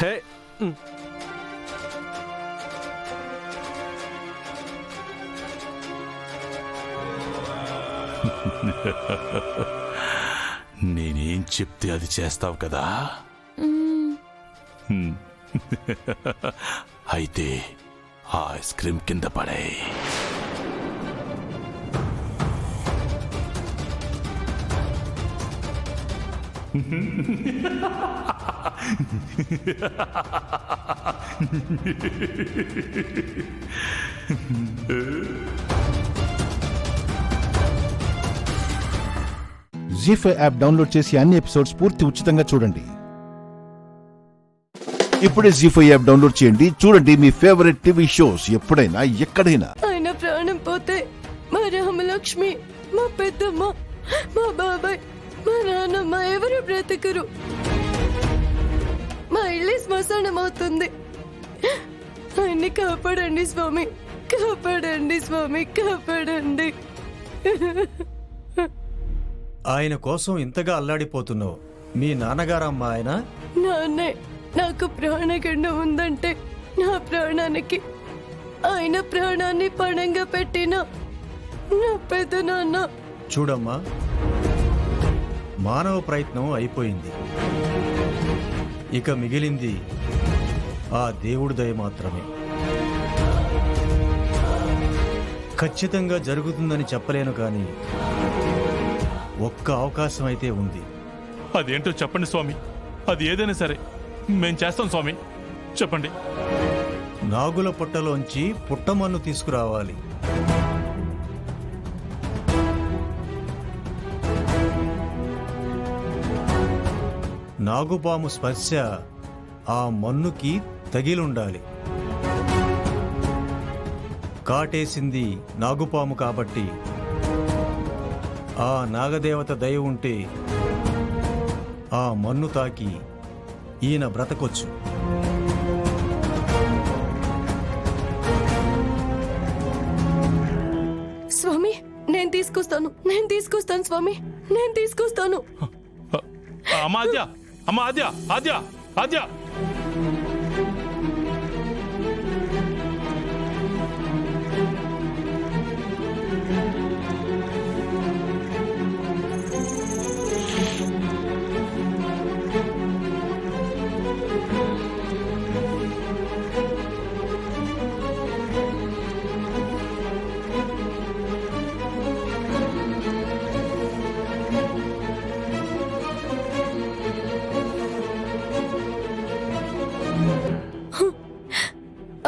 హే నేనేం చెప్తే అది చేస్తావు కదా. అయితే ఆ ఐస్ క్రీమ్ కింద పడే. జీ5 యాప్ డౌన్లోడ్ చేసి అన్ని ఎపిసోడ్స్ పూర్తి ఉచితంగా చూడండి. ఇప్పుడే జీ5 యాప్ డౌన్లోడ్ చేయండి. చూడండి మీ ఫేవరెట్ టీవీ షోస్ ఎప్పుడైనా ఎక్కడైనా. ఆయన ప్రాణం పోతే మా రామలక్ష్మి, మా పెద్దమ్మ, మా బాబాయ్, మా నాన్నమ్మ ఎవరు బ్రతకరు. మా ఇల్లు శ్మశానం అవుతుంది. ఆయన్ని కాపాడండి స్వామి, కాపాడండి స్వామి, కాపాడండి. ఆయన కోసం ఇంతగా అల్లాడిపోతున్నావు. మీ నాన్నగారమ్మా ఆయన? నాన్నే. నాకు ప్రాణగండం ఉందంటే నా ప్రాణానికి ఆయన ప్రాణాన్ని పణంగా పెట్టిన నా పెద్ద నాన్న. చూడమ్మా, మానవ ప్రయత్నం అయిపోయింది. ఇక మిగిలింది ఆ దేవుడి దయ మాత్రమే. ఖచ్చితంగా జరుగుతుందని చెప్పలేను, కానీ ఒక్క అవకాశం అయితే ఉంది. అదేంటో చెప్పండి స్వామి. అది ఏదైనా సరే మేం చేస్తాం స్వామి, చెప్పండి. నాగుల పుట్టలోంచి పుట్టమన్ను తీసుకురావాలి. నాగుపాము స్పర్శ ఆ మన్నుకి తగిలుండాలి. కాటేసింది నాగుపాము కాబట్టి ఆ నాగదేవత దయ ఉంటే ఆ మన్ను తాకి ఈయన బ్రతకొచ్చు. స్వామి నేను తీసుకొస్తాను స్వామి, నేను తీసుకొస్తాను. అమ్మా ఆద్య, అమ్మా ఆద్య, ఆద్య, ఆద్య.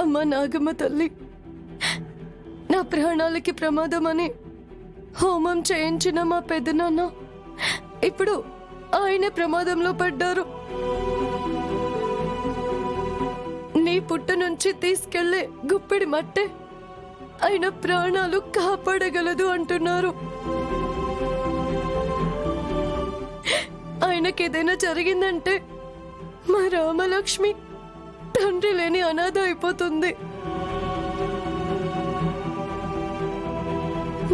అమ్మ నాగమ్మ తల్లి, నా ప్రాణాలకి ప్రమాదమని హోమం చేయించిన మా పెద్దనాన్న ఇప్పుడు ఆయన ప్రమాదంలో పడ్డారు. నీ పుట్ట నుంచి తీసుకెళ్లే గుప్పిడి మట్టే ఆయన ప్రాణాలు కాపాడగలదు అంటున్నారు. ఆయనకేదైనా జరిగిందంటే మా రామలక్ష్మి తండ్రి లేని అనాథ అయిపోతుంది.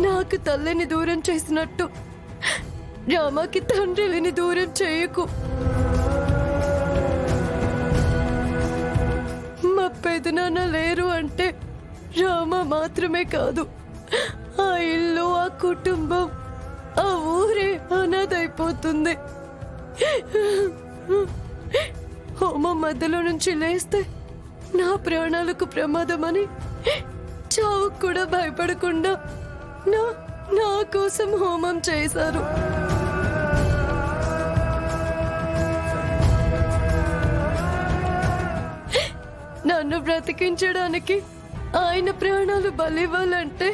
నాకు తల్లిని దూరం చేసినట్టు రామకి తండ్రి లేని దూరం చేయకు. మా పెదనాన్న లేరు అంటే రామ మాత్రమే కాదు, ఆ ఇల్లు, ఆ కుటుంబం, ఆ ఊరే అనాథ అయిపోతుంది. హోమం మధ్యలో నుంచి లేస్తే నా ప్రాణాలకు ప్రమాదమని చావుకు కూడా భయపడకుండా నా కోసం హోమం చేశారు. నన్ను బ్రతికించడానికి ఆయన ప్రాణాలు బలివ్వాలంటే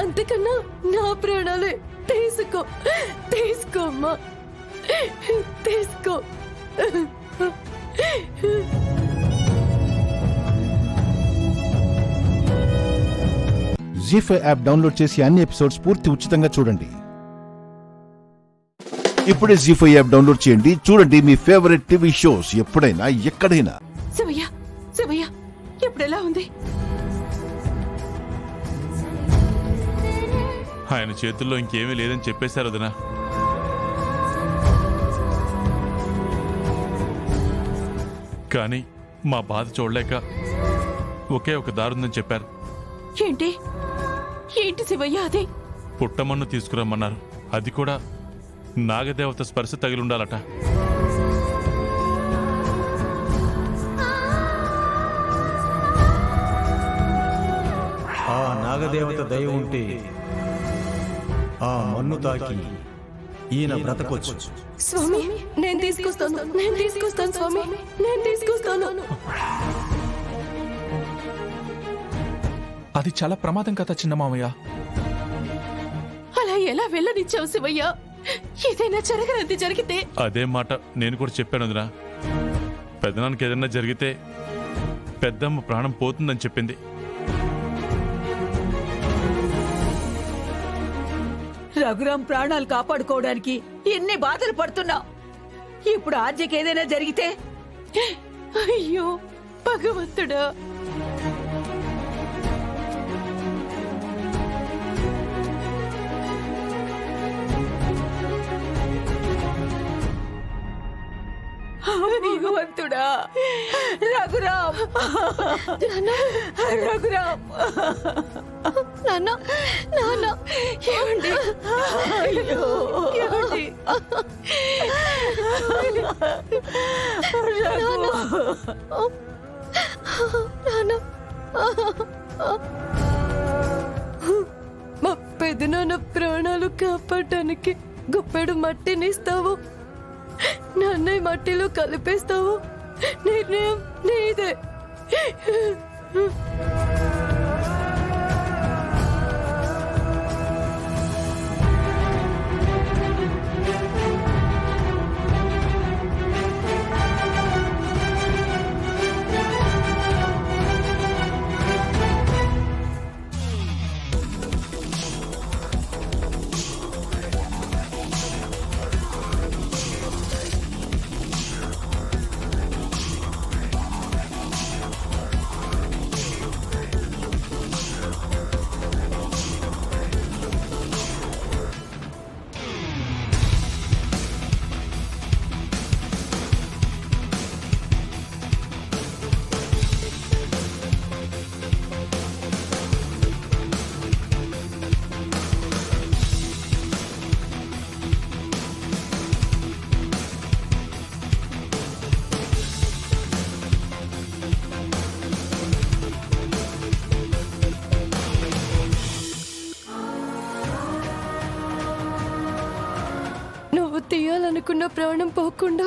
అంతకన్నా నా ప్రాణాలే తీసుకోమ్మా, తీసుకో. జీ5 యాప్ డౌన్లోడ్ చేసి అన్ని ఎపిసోడ్స్ పూర్తి ఉచితంగా చూడండి. ఇప్పుడే జీ5 యాప్ డౌన్లోడ్ చేయండి. చూడండి మీ ఫేవరెట్ టీవీ షోస్ ఎప్పుడైనా ఎక్కడైనా. శివయ్య ఇప్పుడు ఎలా ఉంది? ఆయన చేతుల్లో ఇంకేమీ లేదని చెప్పేశారు వదినా. కానీ మా బాధ చూడలేక ఒకే ఒక దారుందని చెప్పారు. ఏంటి శివయ్య అది? పుట్టమన్ను తీసుకురమ్మన్నారు. అది కూడా నాగదేవత స్పర్శ తగిలుండాలట. ఆ నాగదేవత దయ ఉంటే ఆ మన్ను తాకి ఈయన బ్రతకొచ్చు. స్వామి నేను తీసుకొస్తాను స్వామి, నేను తీసుకొస్తాను. అది చాలా ప్రమాదం కదా చిన్న మామయ్య. అలా ఎలా వెళ్ళనిచ్చావు శివయ్య? ఏదైనా జరగనంది జరిగితే? అదే మాట నేను కూడా చెప్పాను వదినా. పెద్దనానికి ఏదైనా జరిగితే పెద్దమ్మ ప్రాణం పోతుందని చెప్పింది. రఘురాం ప్రాణాలు కాపాడుకోవడానికి ఎన్ని బాధలు పడుతున్నా, ఇప్పుడు ఆర్జకి ఏదైనా జరిగితే? అయ్యో భగవంతుడా! భగవంతుడా! రఘురాం! రఘురాం! ఏమండి? అయ్యో ఏమండి? మా పెదనాన్న ప్రాణాలు కాపాడటానికి గుప్పెడు మట్టినిస్తావు, నన్నయ్య మట్టిలో కలిపేస్తావు. నిర్ణయం నీదే. తీయాలనుకున్న ప్రాణం పోకుండా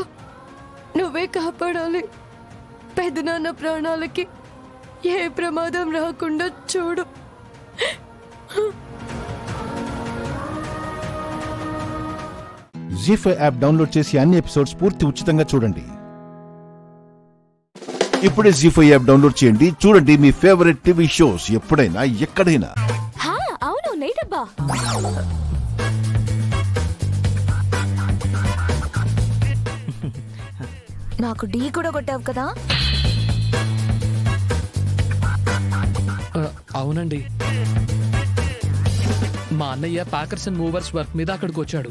నువ్వే కాపాడాలి. పెదనాన్న ప్రాణాలకి ఏ ప్రమాదం రాకుండా చూడు. జీ5 యాప్ డౌన్లోడ్ చేసి అన్ని ఎపిసోడ్స్ పూర్తి ఉచితంగా చూడండి. ఇప్పుడే జీ5 యాప్ డౌన్లోడ్ చేయండి. చూడండి మీ ఫేవరెట్ టీవీ షోస్ ఎప్పుడైనా ఎక్కడైనా. అవును లేదబ్బా. నాకు ఢీ కూడా కొట్టావు కదా? అవునండి, మా అన్నయ్య ప్యాకర్స్ అండ్ మూవర్స్ వర్క్ మీద అక్కడికి వచ్చాడు.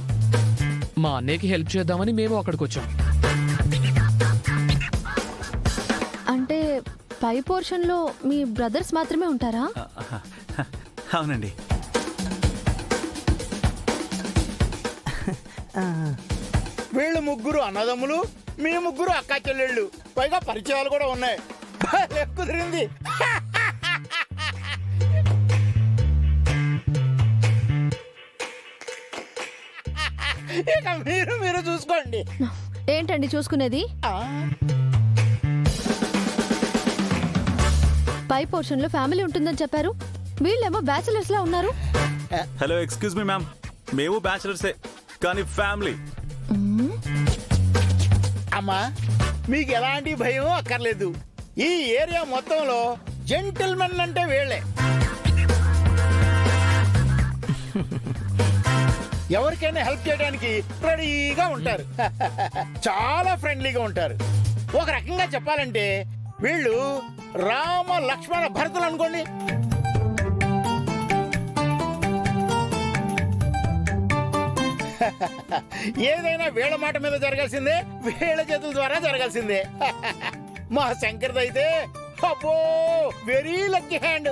మా అన్నయ్యకి హెల్ప్ చేద్దామని మేము అక్కడికి వచ్చాం. అంటే పై పోర్షన్ లో మీ బ్రదర్స్ మాత్రమే ఉంటారా? అవునండి. వీళ్ళు ముగ్గురు అన్నదమ్ములు, మీ ముగ్గురు అక్కా చెల్లెళ్ళు, పైగా పరిచయాలు కూడా ఉన్నాయి. కుదిరింది. ఇక మీరు చూసుకోండి. ఏంటండి చూసుకునేది? పై పోర్షన్ లో ఫ్యామిలీ ఉంటుందని చెప్పారు, వీళ్ళేమో బ్యాచిలర్స్ లా ఉన్నారు. హలో, ఎక్స్క్యూజ్ మీ మ్యామ్, మేము బ్యాచిలర్సే కానీ ఫ్యామిలీ. అమ్మా మీకు ఎలాంటి భయం అక్కర్లేదు. ఈ ఏరియా మొత్తంలో జెంటిల్మెన్ అంటే వీళ్ళే. ఎవరికైనా హెల్ప్ చేయడానికి రెడీగా ఉంటారు. చాలా ఫ్రెండ్లీగా ఉంటారు. ఒక రకంగా చెప్పాలంటే వీళ్ళు రామ లక్ష్మణ భరతులు అనుకోండి. ఏదైనా వీళ్ళ మాట మీద జరగాల్సిందే, వీళ్ళ చేతుల ద్వారా జరగాల్సిందే. మా శంకర్ది అయితే అబ్బో వెరీ లక్కీ హ్యాండ్.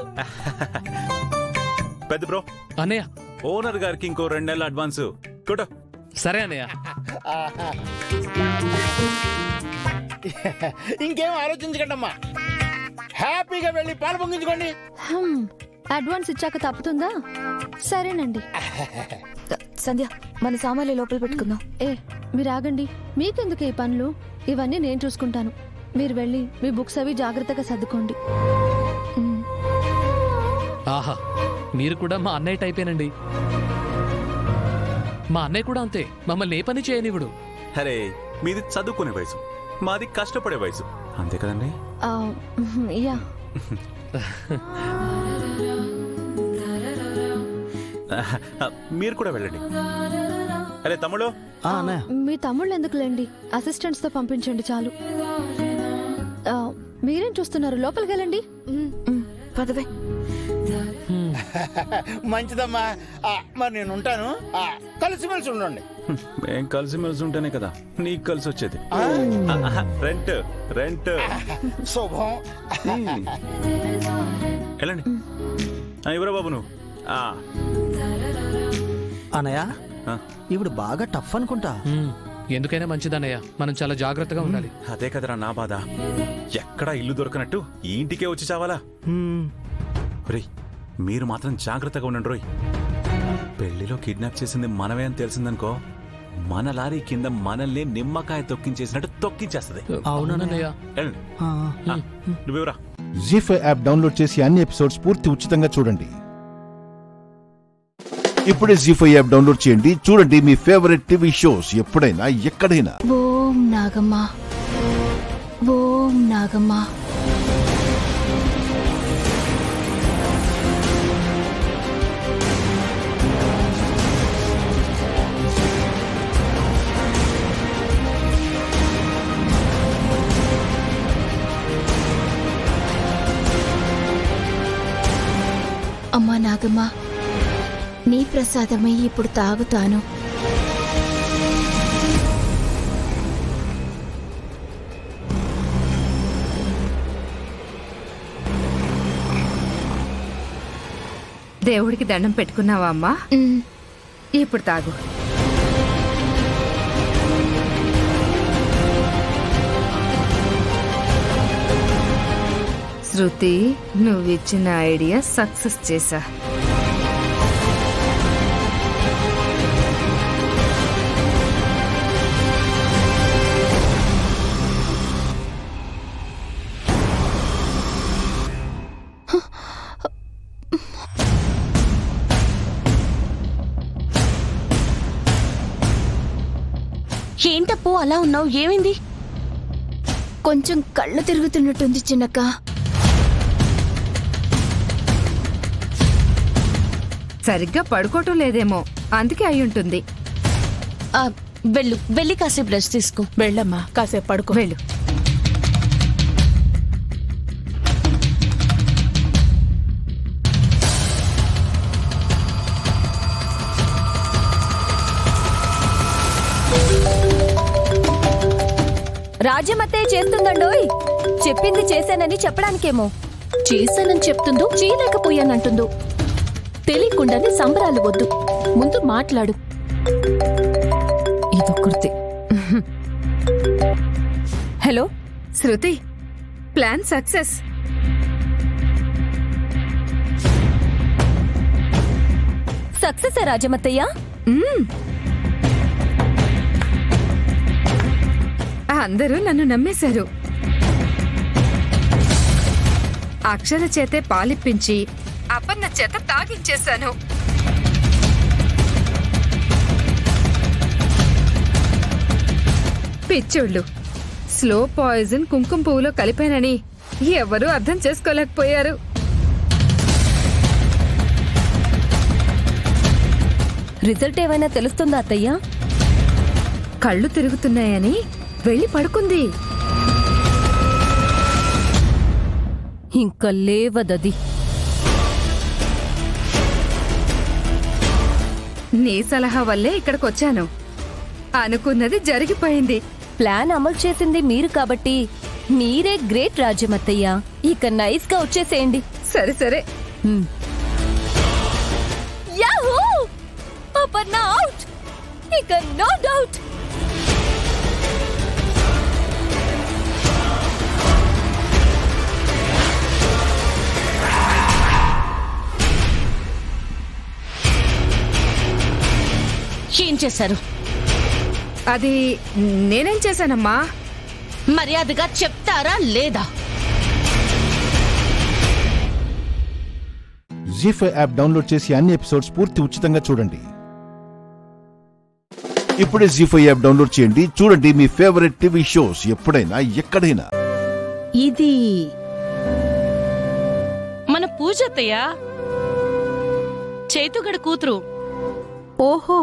పెద్ద బ్రో, అన్నయ్య ఓనర్ గారికి ఇంకో 2 నెలల అడ్వాన్స్ కొట్టు. సరే అన్నయ్య. ఇంకేం ఆలోచించకండి అమ్మా, హ్యాపీగా వెళ్ళి పాలు పొంగించుకోండి. అడ్వాన్స్ ఇచ్చాక తప్పుతుందా? సరేనండి. సంధ్య, మన సామాన్లు లోపల పెట్టుకుందాం. మీరు ఆగండి, మీకెందుకు ఈ పనులు? ఇవన్నీ నేను చూసుకుంటాను. మీరు వెళ్ళి మీ బుక్స్ అవి జాగ్రత్తగా సర్దుకోండి. ఆహా, మీరు కూడా మా అన్నయ్య టైపేనండి. మా అన్నయ్య కూడా అంతే, మమ్మల్ని ఏ పని చేయనివ్వడు. అరే, మీది చదువుకునే వయసు, మాది కష్టపడే వయసు, అంతే కదండి? యా. మీరు కూడా వెళ్ళండి. అరే తమ్ముడు, మీ తమ్ముళ్ళు ఎందుకులేండి, అసిస్టెంట్స్ తో పంపించండి చాలు. మీరేం చూస్తున్నారు, లోపలికి వెళ్ళండి. పదవే. మంచిదమ్మా, మరి నేను ఉంటాను. కలిసిమెలిసి ఉండండి. మేం కలిసిమెలిసి ఉంటేనే కదా నీకు కలిసి వచ్చేది. రెంట్ రెంట్ శుభం. వెళ్ళండి. ఇవరా బాబు నువ్వు. అన్నయ్య, ఇప్పుడు బాగా టఫ్ అనుకుంటా. ఎందుకైనా మంచిదన్నయ్య, మనం చాలా జాగ్రత్తగా ఉండాలి. అదే కదరా నా బాధ, ఎక్కడా ఇల్లు దొరకనట్టు ఈ ఇంటికే వచ్చి చావాలా? రేయ్, మీరు మాత్రం జాగ్రత్తగా ఉండండి రోయ్. పెళ్లిలో కిడ్నాప్ చేసింది మనమే అని తెలిసిందనుకో, మన లారీ కింద మనల్ని నిమ్మకాయ తొక్కించేసినట్టు తొక్కించేస్తుంది. అవునన్నయ్య. నువ్వెవరా? జీ5 యాప్ డౌన్లోడ్ చేసి అన్ని ఎపిసోడ్స్ పూర్తి ఉచితంగా చూడండి. ఇప్పుడే జీ5 యాప్ డౌన్లోడ్ చేయండి, చూడండి మీ ఫేవరెట్ టీవీ షోస్ ఎప్పుడైనా ఎక్కడైనా. ఓం నాగమ్మ, ఓం నాగమ్మ. అమ్మా నాగమ్మ, నీ ప్రసాదమై ఇప్పుడు తాగుతాను. దేవుడికి దండం పెట్టుకున్నావా అమ్మా? ఇప్పుడు తాగు. శృతి, నువ్విచ్చిన ఐడియా సక్సెస్ చేశా. ఏంటప్పు అలా ఉన్నావు, ఏమైంది? కొంచెం కళ్ళు తిరుగుతున్నట్టుంది చిన్నక్క. సరిగ్గా పడుకోవటం లేదేమో, అందుకే అయి ఉంటుంది. వెళ్ళు, వెళ్ళి కాసేపు రెస్ట్ తీసుకో. వెళ్ళమ్మా, కాసేపు పడుకో. వెళ్ళు. రాజ్యమత్తయ్య చేస్తుందండోయ్. చెప్పింది చేశానని చెప్పడానికేమో. చేశానని చెప్తుందో, చేయలేకపోయానంటుందో. తెలియకుండానే సంబరాలు వద్దు, ముందు మాట్లాడు. ఇదొక్కర్తి. హలో శృతి, ప్లాన్ సక్సెస్. సక్సెస్ రాజమత్తయ్య. అందరూ నన్ను నమ్మేశారు. అక్షర చేతే పాలిప్పించి అపర్ణ చేత తాగించేశాను. పిచ్చోళ్ళు, స్లో పాయిజన్ కుంకుమ పువ్వులో కలిపానని ఎవరూ అర్థం చేసుకోలేకపోయారు. రిజల్ట్ ఏమైనా తెలుస్తుందా అత్తయ్య? కళ్ళు తిరుగుతున్నాయని వెళ్ళి పడుకుంది. ఇంకా లేవదది. నీ సలహా వల్లే ఇక్కడికొచ్చాను. అనుకున్నది జరిగిపోయింది. ప్లాన్ అమలు చేసింది మీరు కాబట్టి మీరే గ్రేట్ రాజ్యమత్తయ్య. ఇక నైస్ గా వచ్చేసేయండి. సరే సరే. యాహూ! అపర్ణ అవుట్. ఇక నో డౌట్. ఏం చేశారు? అది నేనేం చేశానమ్మా? మర్యాదగా చెప్తారా లేదా? జీ5 యాప్ డౌన్లోడ్ చేసి అన్ని ఎపిసోడ్స్ పూర్తి ఉచితంగా చూడండి. ఇప్పుడే జీ5 యాప్ డౌన్లోడ్ చేయండి. చూడండి మీ ఫేవరెట్ టీవీ షోస్ ఎప్పుడైనా ఎక్కడైనా. ఇది మన పూజత్తయ్య, చైతుగడ కూతురు. ఓహో,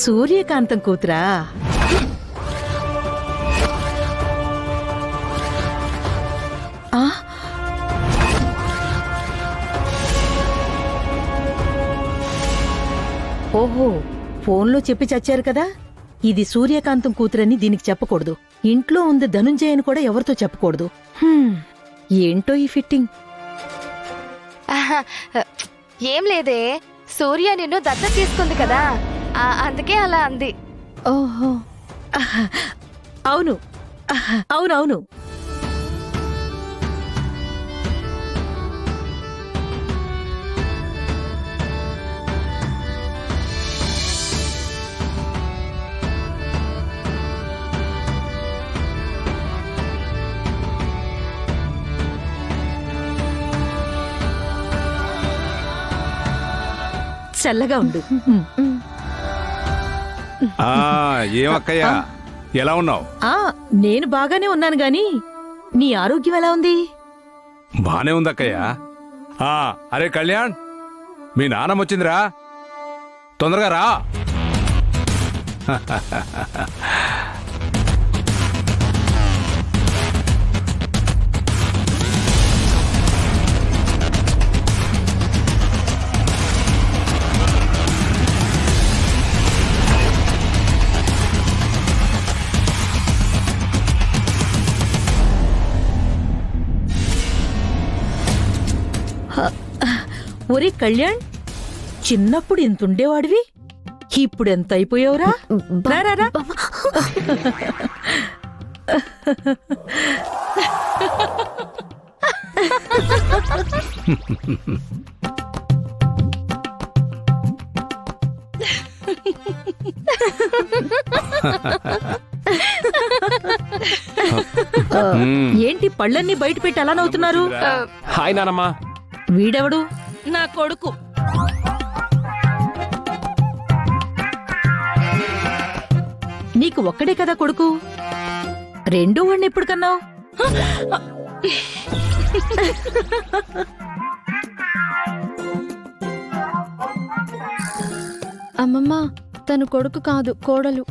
సూర్యకాంతం కూతురా? ఓహో, ఫోన్లో చెప్పి చచ్చారు కదా. ఇది సూర్యకాంతం కూతురని దీనికి చెప్పకూడదు. ఇంట్లో ఉంది ధనుంజయ అని కూడా ఎవరితో చెప్పకూడదు. ఏంటో ఈ ఫిట్టింగ్. ఏం లేదే, సూర్య నిన్ను దత్త తీసుకుంది కదా, అందుకే అలా అంది. ఓహో, అవును అవునవును. చల్లగా ఉండు. ఏమక్కయ్యా, ఎలా ఉన్నావు? నేను బాగానే ఉన్నాను గాని నీ ఆరోగ్యం ఎలా ఉంది? బానే ఉంది అక్కయ్యా. అరే కళ్యాణ్, మీ నాన్నమ్మ వచ్చిందిరా, తొందరగా రా. ఒరే కళ్యాణ్, చిన్నప్పుడు ఇంతుండేవాడివి, ఇప్పుడు ఎంత అయిపోయావురా? రారా. ఏంటి పళ్ళన్నీ బయట పెట్టి అలా నవ్వుతున్నారు? హాయ్ నానమ్మా. వీడెవడు? నా కొడుకు. నీకు ఒక్కడే కదా కొడుకు? రెండో వాడిని ఎప్పుడు కన్నావు? అమ్మమ్మ, తను కొడుకు కాదు, కోడలు.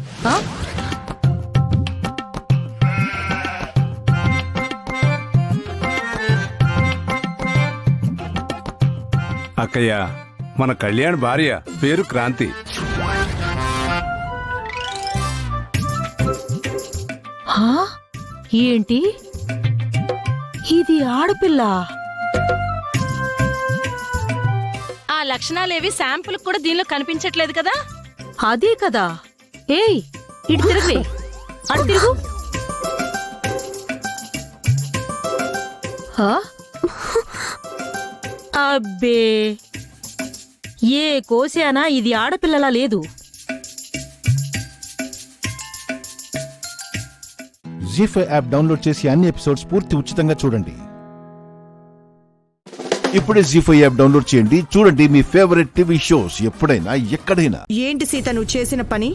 అక్కయ్య, మన కళ్యాణ్ భార్య పేరు క్రాంతి. ఏంటి ఇది? ఆడపిల్ల? ఆ లక్షణాలేవి శాంపుల్ కూడా దీనిలో కనిపించట్లేదు కదా? అదే కదా. ఏయ్, ఇటు తిరగలే, అటు తిరుగు. అబ్బే, ఏ కోశానా ఇది ఆడపిల్లలా లేదు. జీ5 యాప్ డౌన్లోడ్ చేసి అన్ని ఎపిసోడ్స్ పూర్తి ఉచితంగా చూడండి. ఇప్పుడే జీ5 యాప్ డౌన్లోడ్ చేయండి. చూడండి మీ ఫేవరెట్ టీవీ షోస్ ఎప్పుడైనా ఎక్కడైనా. ఏంటి సీత నువ్వు చేసిన పని?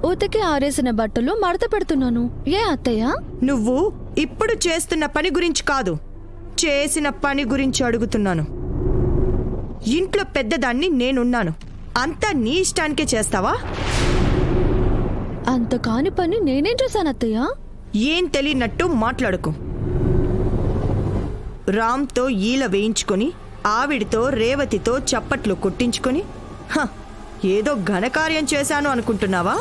ఉతికి ఆరేసిన బట్టలు మడత పెడుతున్నాను. ఏ అత్తయ్య? నువ్వు ఇప్పుడు చేస్తున్న పని గురించి కాదు, చేసిన పని గురించి అడుగుతున్నాను. ఇంట్లో పెద్దదాన్ని నేనున్నాను, అంతా నీ ఇష్టానికే చేస్తావా? అంత కాని పని నేనేం చేశాను అత్తయ్య? ఏం తెలియనట్టు మాట్లాడుకు. రామ్తో ఈల వేయించుకొని, ఆవిడితో రేవతితో చప్పట్లు కొట్టించుకొని ఏదో ఘనకార్యం చేశాను అనుకుంటున్నావా?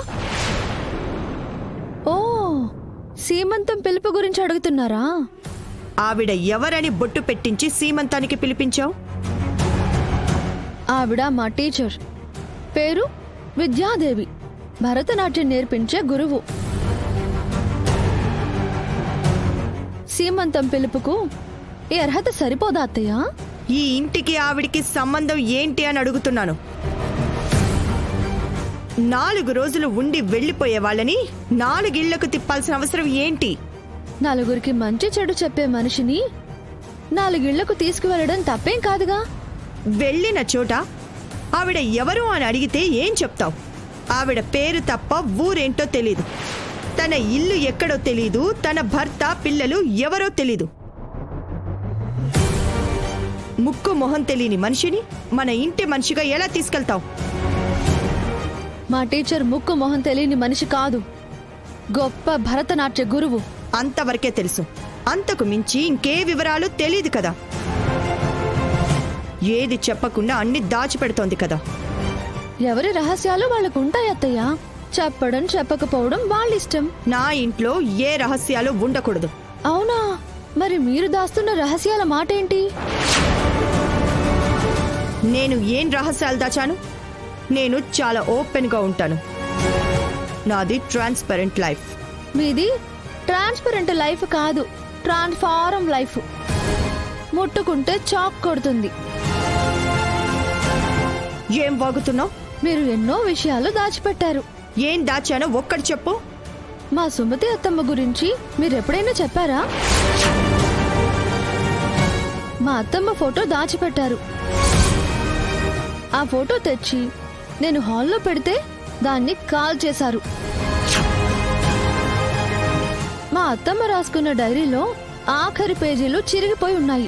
ఓ, సీమంతం పిలుపు గురించి అడుగుతున్నారా? ఆవిడ ఎవరని బొట్టు పెట్టించి సీమంతానికి పిలిపించావు? ఆవిడ మా టీచర్, పేరు విద్యాదేవి, భరతనాట్యం నేర్పించే గురువు. సీమంతం పిలుపుకు ఈ అర్హత సరిపోదా అత్తయ్య? ఈ ఇంటికి ఆవిడికి సంబంధం ఏంటి అని అడుగుతున్నాను. 4 రోజులు ఉండి వెళ్లిపోయే వాళ్ళని 4 ఇళ్లకు తిప్పాల్సిన అవసరం ఏంటి? నలుగురికి మంచి చెడు చెప్పే మనిషిని 4 ఇళ్లకు తీసుకువెళ్ళడం తప్పేం కాదుగా. వెళ్ళిన చోట ఆవిడ ఎవరు అని అడిగితే ఏం చెప్తావు? ఆవిడ పేరు తప్ప ఊరేంటో తెలీదు, తన ఇల్లు ఎక్కడో తెలీదు, తన భర్త పిల్లలు ఎవరో తెలీదు. ముక్కు మొహం తెలియని మనిషిని మన ఇంటి మనిషిగా ఎలా తీసుకెళ్తావు? మా టీచర్ ముక్కు మొహం తెలియని మనిషి కాదు, గొప్ప భరతనాట్య గురువు. అంతవరకే తెలుసు, అంతకు మించి ఇంకే వివరాలు తెలీదు కదా. ఏది చెప్పకుండా అన్ని దాచిపెడుతోంది కదా. ఎవరి రహస్యాలు వాళ్ళకు ఉంటాయి అత్తయ్య, చెప్పడం చెప్పకపోవడం వాళ్ళ ఇష్టం. నా ఇంట్లో ఏ రహస్యాలు ఉండకూడదు. అవునా? మరి మీరు దాస్తున్న రహస్యాల మాట ఏంటి? నేను ఏం రహస్యాలు దాచాను? నేను చాలా ఓపెన్ గా ఉంటాను. నాది ట్రాన్స్పరెంట్ లైఫ్. మీది ట్రాన్స్పరెంట్ లైఫ్ కాదు, ట్రాన్స్ఫారం లైఫ్. ముట్టుకుంటే చాక్ కొడుతుంది. ఏం వాగుతున్నావు? మీరు ఎన్నో విషయాలు దాచిపెట్టారు. ఏం దాచానో ఒక్కటి చెప్పు. మా సుమతి అత్తమ్మ గురించి మీరెప్పుడైనా చెప్పారా? మా అత్తమ్మ ఫోటో దాచిపెట్టారు. ఆ ఫోటో తెచ్చి నేను హాల్లో పెడితే దాన్ని కాల్ చేశారు. మా అత్తమ్మ రాసుకున్న డైరీలో ఆఖరి పేజీలు చిరిగిపోయి ఉన్నాయి.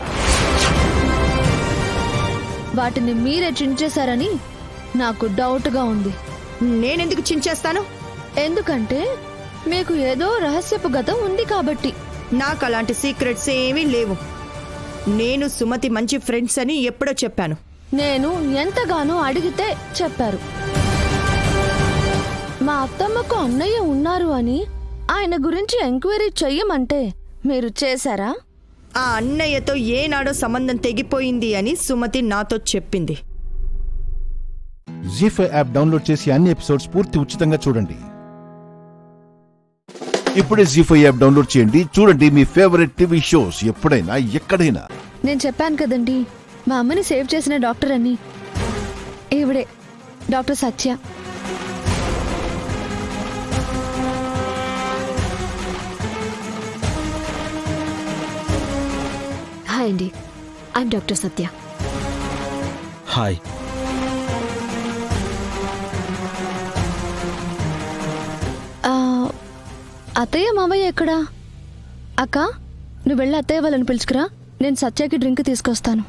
వాటిని మీరే చించేశారని నాకు డౌట్గా ఉంది. నేనెందుకు చించేస్తాను? ఎందుకంటే మీకు ఏదో రహస్యపు గతం ఉంది కాబట్టి. నాకు అలాంటి సీక్రెట్స్ ఏమీ లేవు. నేను సుమతి మంచి ఫ్రెండ్స్ అని ఎప్పుడో చెప్పాను. నేను ఎంతగానో అడిగితే చెప్పారు. మా అత్తమ్మకు అన్నయ్య ఉన్నారు అని ఆయన గురించి ఎంక్వైరీ చెయ్యమంటే మీరు చేశారా? ఆ అన్నయ్యతో ఏనాడో సంబంధం తెగిపోయింది అని సుమతి నాతో చెప్పింది. జీ5 యాప్ డౌన్లోడ్ చేసి అన్ని ఎపిసోడ్స్ పూర్తి ఉచితంగా చూడండి. ఇప్పుడే జీ5 యాప్ డౌన్లోడ్ చేయండి. చూడండి మీ ఫేవరెట్ టీవీ షోస్ ఎప్పుడైనా ఎక్కడైనా. నేను చెప్పాను కదండి, మా అమ్మని సేవ్ చేసిన డాక్టర్ అని. ఈవిడే డాక్టర్ సత్య. హాయ్ అండి, ఐఎమ్ డాక్టర్ సత్య. హాయ్. అత్తయ్య మామయ్య ఎక్కడా? అక్క, నువ్వు వెళ్ళి అత్తయ్య వాళ్ళని పిలుచుకురా, నేను సత్యకి డ్రింక్ తీసుకొస్తాను.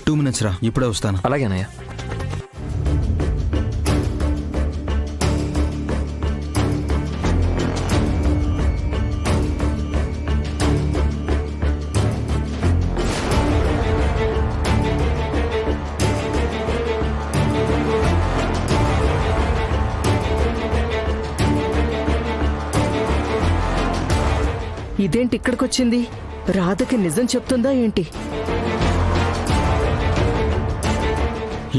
టూ మినిట్స్ రా, ఇప్పుడే వస్తాను. అలాగేనయ్య. ఇదేంటి ఇక్కడికొచ్చింది? రాధకి నిజం చెప్తుందా ఏంటి?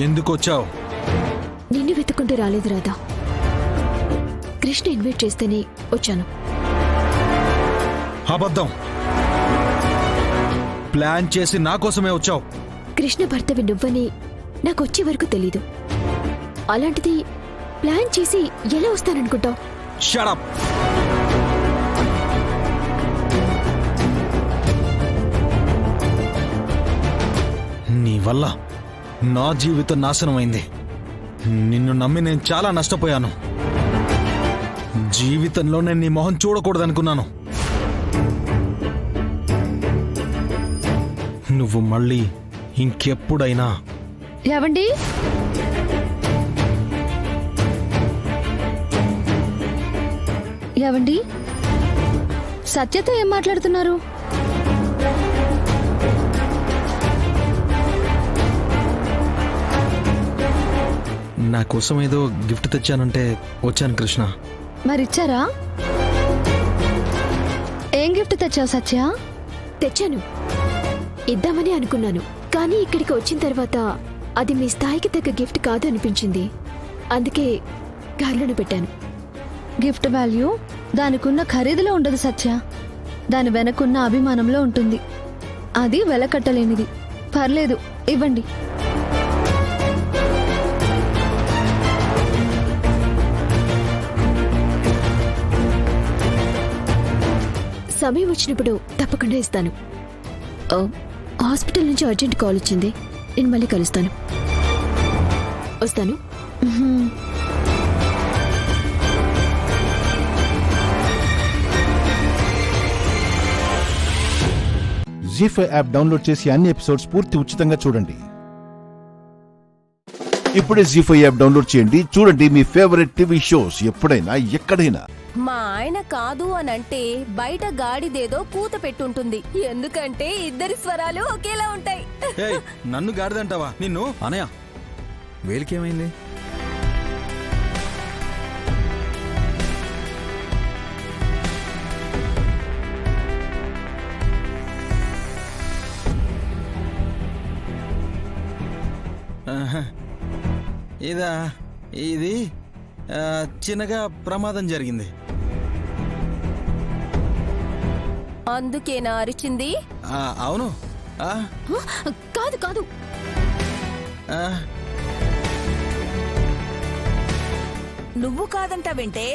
ఎందుకు వచ్చావు? నిన్ను వెతుక్కుంటూ రాలేదు రాధా. కృష్ణ ఇన్వైట్ చేస్తేనే వచ్చాను. అబద్ధం. ప్లాన్ చేసి నా కోసమే వచ్చావు. కృష్ణ భర్తవి నువ్వని నాకు వచ్చే వరకు తెలీదు. అలాంటిది ప్లాన్ చేసి ఎలా వస్తాననుకుంటావు? Shut up. నీ వల్ల నా జీవితం నాశనమైంది. నిన్ను నమ్మి నేను చాలా నష్టపోయాను. జీవితంలో నేను నీ మొహం చూడకూడదనుకున్నాను. నువ్వు మళ్ళీ ఇంకెప్పుడైనా ఏవండి? ఏవండి? సత్యతో ఏం మాట్లాడుతున్నారు? నా కోసం ఏదో గిఫ్ట్ తెచ్చానంటే వచ్చాను కృష్ణ. మరిచ్చారా? ఏం గిఫ్ట్ తెచ్చావు సత్య? తెచ్చాను, ఇద్దామని అనుకున్నాను. కానీ ఇక్కడికి వచ్చిన తర్వాత అది మీ స్థాయికి తగ్గ గిఫ్ట్ కాదు అనిపించింది. అందుకే కార్లోనే పెట్టాను. గిఫ్ట్ వాల్యూ దానికున్న ఖరీదులో ఉండదు సత్య, దాని వెనకున్న అభిమానంలో ఉంటుంది. అది వెలకట్టలేనిది. పర్లేదు, ఇవ్వండి. సమయం వచ్చినప్పుడు తప్పకుండా ఇస్తాను. హాస్పిటల్ నుంచి అర్జెంట్ కాల్ వచ్చింది. నేను మళ్ళీ కలుస్తాను. వస్తాను. జీ5 యాప్ డౌన్లోడ్ చేసి అన్ని ఎపిసోడ్స్ పూర్తి ఉచితంగా చూడండి. ఇప్పుడే జీ5 యాప్ డౌన్లోడ్ చేయండి. చూడండి మీ ఫేవరెట్ టీవీ షోస్ ఎప్పుడైనా ఎక్కడైనా. మా ఆయన కాదు అనంటే బయట గాడిదేదో కూత పెట్టుంటుంది. ఎందుకంటే ఇద్దరి స్వరాలు ఒకేలా ఉంటాయి. నన్ను గాడిదంటావా? నిన్ను అనయ్య. వేలికేమైంది? ఇదా? ఇది చిన్నగా ప్రమాదం జరిగింది. అందుకేనా అరిచింది? అవును. కాదు కాదు, నువ్వు కాదంటావేంటే?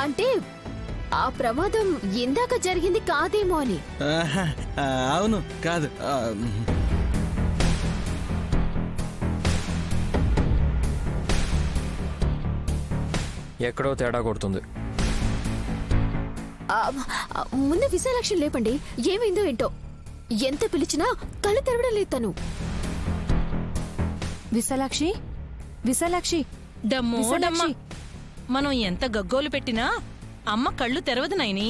అంటే ఆ ప్రమాదం ఇందాక జరిగింది కాదేమో అని. అవును, కాదు. ఎక్కడో తేడా కొడుతుంది. ముందు విశాలాక్షి లేపండి. ఏమైందో ఏంటో. ఎంత పిలిచినా కళ్ళు తెరవడం లేదు తను. విశాలాక్షి, విశాలాక్షి, డమ్మో మనం ఎంత గగ్గోలు పెట్టినా అమ్మ కళ్ళు తెరవదు నైని.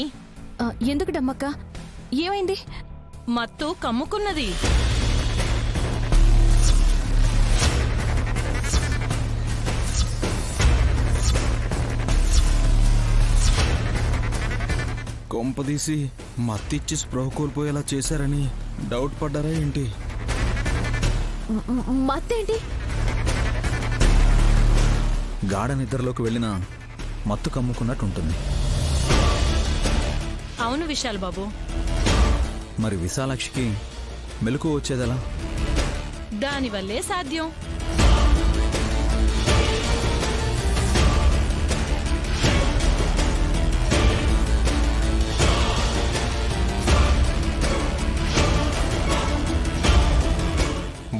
ఎందుకు డమ్మక్క? ఏమైంది? మత్తు కమ్ముకున్నది. కొంపదీసి మత్తిచ్చి స్పృహ కోల్పోయేలా చేశారని డౌట్ పడ్డారా ఏంటి? మత్తేంటి? గాఢ నిద్రలోకి వెళ్ళిన మత్తు కమ్ముకున్నట్టు ఉంటుంది. అవును విశాల్ బాబు. మరి విశాలాక్షికి మెలకు వచ్చేదలా? దానివల్లే సాధ్యం.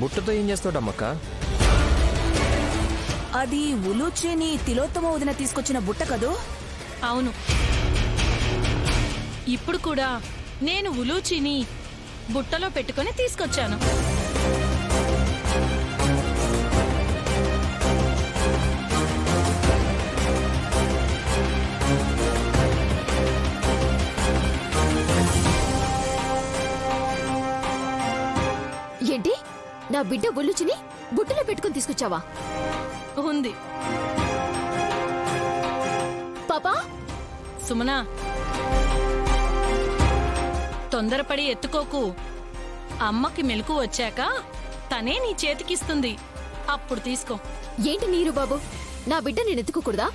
బుట్టతో ఏం చేస్తాడమ్మక్క? అది ఉలూచేని తిలోత్తమ వదిన తీసుకొచ్చిన బుట్ట కదూ? అవును. ఇప్పుడు కూడా నేను ఉలూచిని బుట్టలో పెట్టుకొని తీసుకొచ్చాను. ఏంటి? నా బిడ్డ ఒళ్ళుచిని బుట్టలో పెట్టుకుని తీసుకొచ్చావా? ఉంది. పాపా, సుమనా, తొందరపడి ఎత్తుకోకు. అమ్మకి మెలకు వచ్చాక తనే నీ చేతికిస్తుంది. అప్పుడు తీసుకో. ఏంటి నీరు బాబు, నా బిడ్డ నేను ఎత్తుకోకూడదా?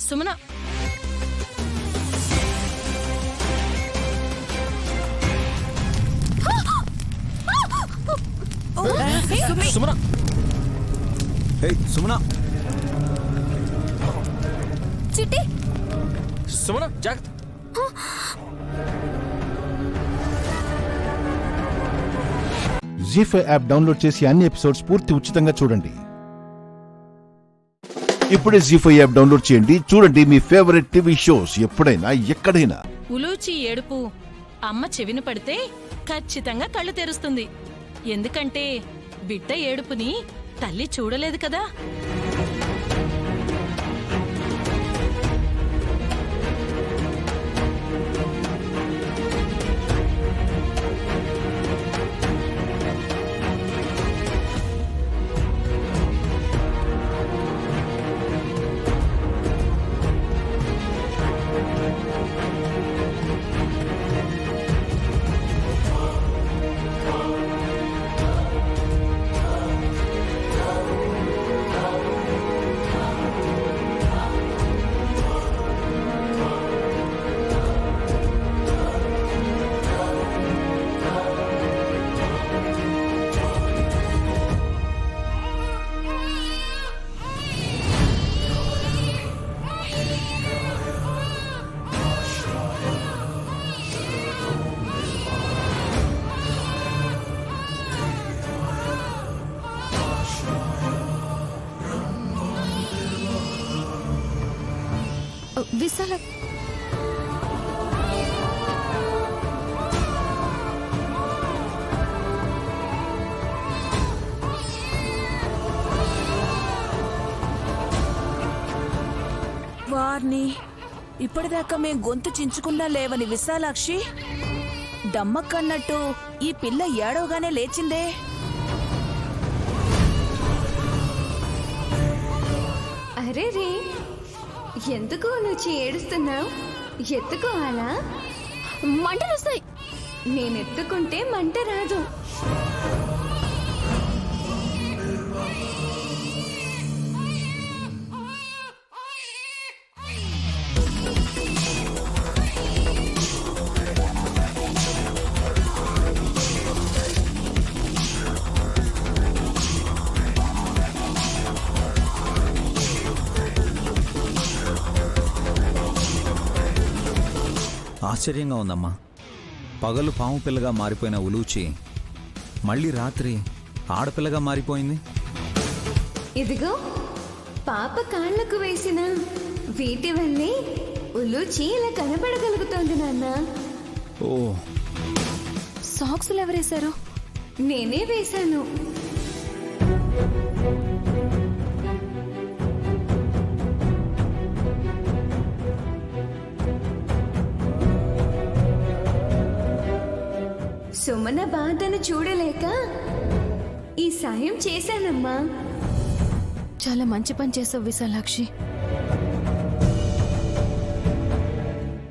సుమన, సుమన, సుమన, చిట్టి, సుమన, జాగ్రత్త. జీ5 యాప్ డౌన్లోడ్ చేసి అన్ని ఎపిసోడ్స్ పూర్తి ఉచితంగా చూడండి. ఇప్పుడే జీ5 యాప్ డౌన్లోడ్ చేయండి. చూడండి మీ ఫేవరెట్ టీవీ షోస్ ఎప్పుడైనా ఎక్కడైనా. ఉలూచి ఏడుపు అమ్మ చెవిన పడితే ఖచ్చితంగా కళ్ళు తెరుస్తుంది. ఎందుకంటే బిడ్డ ఏడుపుని తల్లి చూడలేదు కదా. విశాల, వార్ని ఇప్పటిదాకా మేం గొంతు చించుకున్నా లేవని విశాలాక్షి డమ్మక్కన్నట్టు ఈ పిల్ల ఏడవగానే లేచిందే. అరే రే, ఎందుకు నువ్వు ఏడుస్తున్నావు? ఎత్తుకోవాలా? మంటలు వస్తాయి. నేను ఎత్తుకుంటే మంట రాదు. ఆశ్చర్యంగా ఉందమ్మా. పగలు పాము పిల్లగా మారిపోయిన ఉలూచి మళ్ళీ రాత్రి ఆడపిల్లగా మారిపోయింది. ఇదిగో పాప కాళ్లకు వేసిన వీటి వల్లే ఉలూచి ఇలా కనబడగలుగుతోంది నాన్న. ఓ, సాక్సులు ఎవరేశారు? నేనే వేశాను. సుమన బాధను చూడలేక ఈ సాయం చేశానమ్మా. చాలా మంచి పని చేసావు విశాలాక్షి.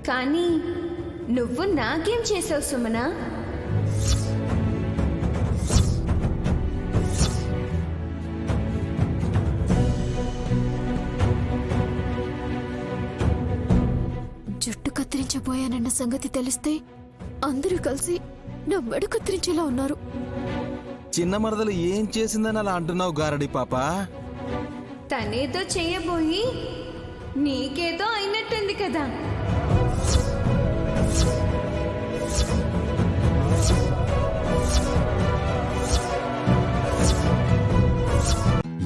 కానీ నువ్వు నాకేం చేసావు సుమన? జుట్టు కత్తిరించబోయానన్న సంగతి తెలిస్తే అందరూ కలిసి నా మెడ కత్తిరించేలా ఉన్నారు. చిన్న మరదలు ఏం చేసిందని అలా అంటున్నావు గారడి పాప? తనేదో చేయబోయి నీకేదో అయినట్టుంది కదా.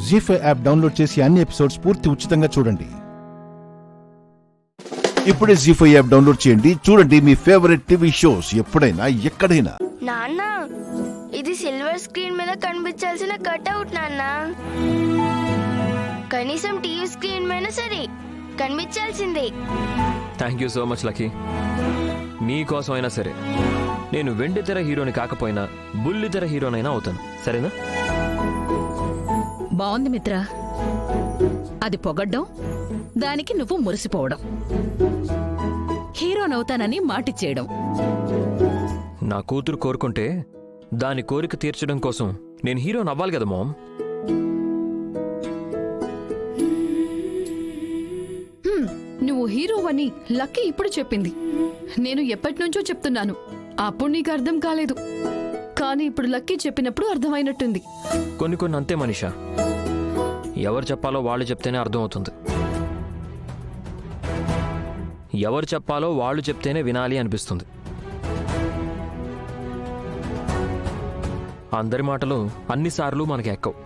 జీ5 యాప్ డౌన్లోడ్ చేసి అన్ని ఎపిసోడ్స్ పూర్తి ఉచితంగా చూడండి. ఇప్పుడే జీ5 యాప్ డౌన్లోడ్ చేయండి. చూడండి మీ ఫేవరెట్ టీవీ షోస్ ఎప్పుడైనా ఎక్కడైనా. నాన్న, ఇది సిల్వర్ స్క్రీన్ మీద కనిపించాల్సిన కట్అవుట్ నాన్న. కనీసం టీవీ స్క్రీన్ మీద సరే కనిపించాల్సిందే. Thank you so much lucky. నీకోసం అయినా సరే నేను వెండితెర హీరోని కాకపోయినా బుల్లితెర హీరోనైనా అవుతాను, సరేనా? బాగుంది మిత్ర. అది పొగడ్డం, దానికి నువ్వు మురిసిపోవడం, హీరోనవుతానని మాటిచ్చేయడం. నా కూతురు కోరుకుంటే దాని కోరిక తీర్చడం కోసం నేను హీరోని అవ్వాలి కదా మామ్. నువ్వు హీరో అని లక్కీ ఇప్పుడు చెప్పింది. నేను ఎప్పటి నుంచో చెప్తున్నాను, అప్పుడు నీకు అర్థం కాలేదు, కానీ ఇప్పుడు లక్కీ చెప్పినప్పుడు అర్థమైనట్టుంది. కొన్ని అంతే మనీషా, ఎవరు చెప్పాలో వాళ్ళు చెప్తేనే అర్థమవుతుంది. ఎవరు చెప్పాలో వాళ్ళు చెప్తేనే వినాలి అనిపిస్తుంది. అందరి మాటలు అన్నిసార్లు మనకి ఎక్కవు.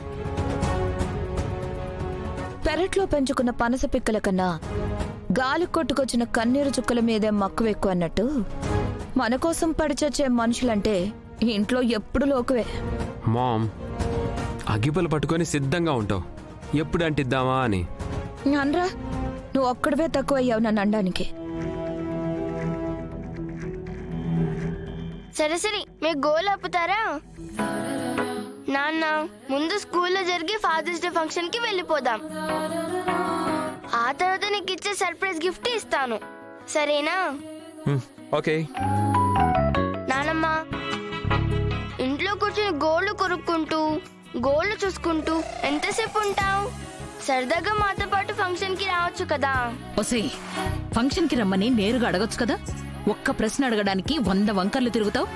పెరట్లో పెంచుకున్న పనస పిక్కల కన్నా గాలి కొట్టుకొచ్చిన కన్నీరు చుక్కల మీదే మక్కువ ఎక్కువ అన్నట్టు మన కోసం పడిచొచ్చే మనుషులంటే ఇంట్లో ఎప్పుడు లోకువే. మామ్, అగ్గిపులు పట్టుకొని సిద్ధంగా ఉంటావు, ఎప్పుడు అంటిద్దామా అని. అనరా, నువ్వు ఒక్కడవే తక్కువ అయ్యావు నన్ను అనడానికి. సరే సరే, మీ గోల్ ఆపుతారా? నాన్న, ముందు స్కూల్లో జరిగే ఫాదర్స్ డే ఫంక్షన్ కి వెళ్ళిపోదాం. ఆ తర్వాత నీకు ఇచ్చే సర్ప్రైజ్ గిఫ్ట్ ఇస్తాను, సరేనా? ఓకే. నానమ్మ, ఇంట్లో కూర్చొని గోళ్ళు కొరుక్కుంటూ గోళ్ళు చూసుకుంటూ ఎంతసేపు ఉంటావు? సరదాగా మాతో పాటు ఫంక్షన్ కి రావచ్చు కదా. ఒసే, ఫంక్షన్ కి రమ్మని నేరుగా అడగొచ్చు కదా. ఒక్క ప్రశ్న అడగడానికి 100 వంకర్లు తిరుగుతావు.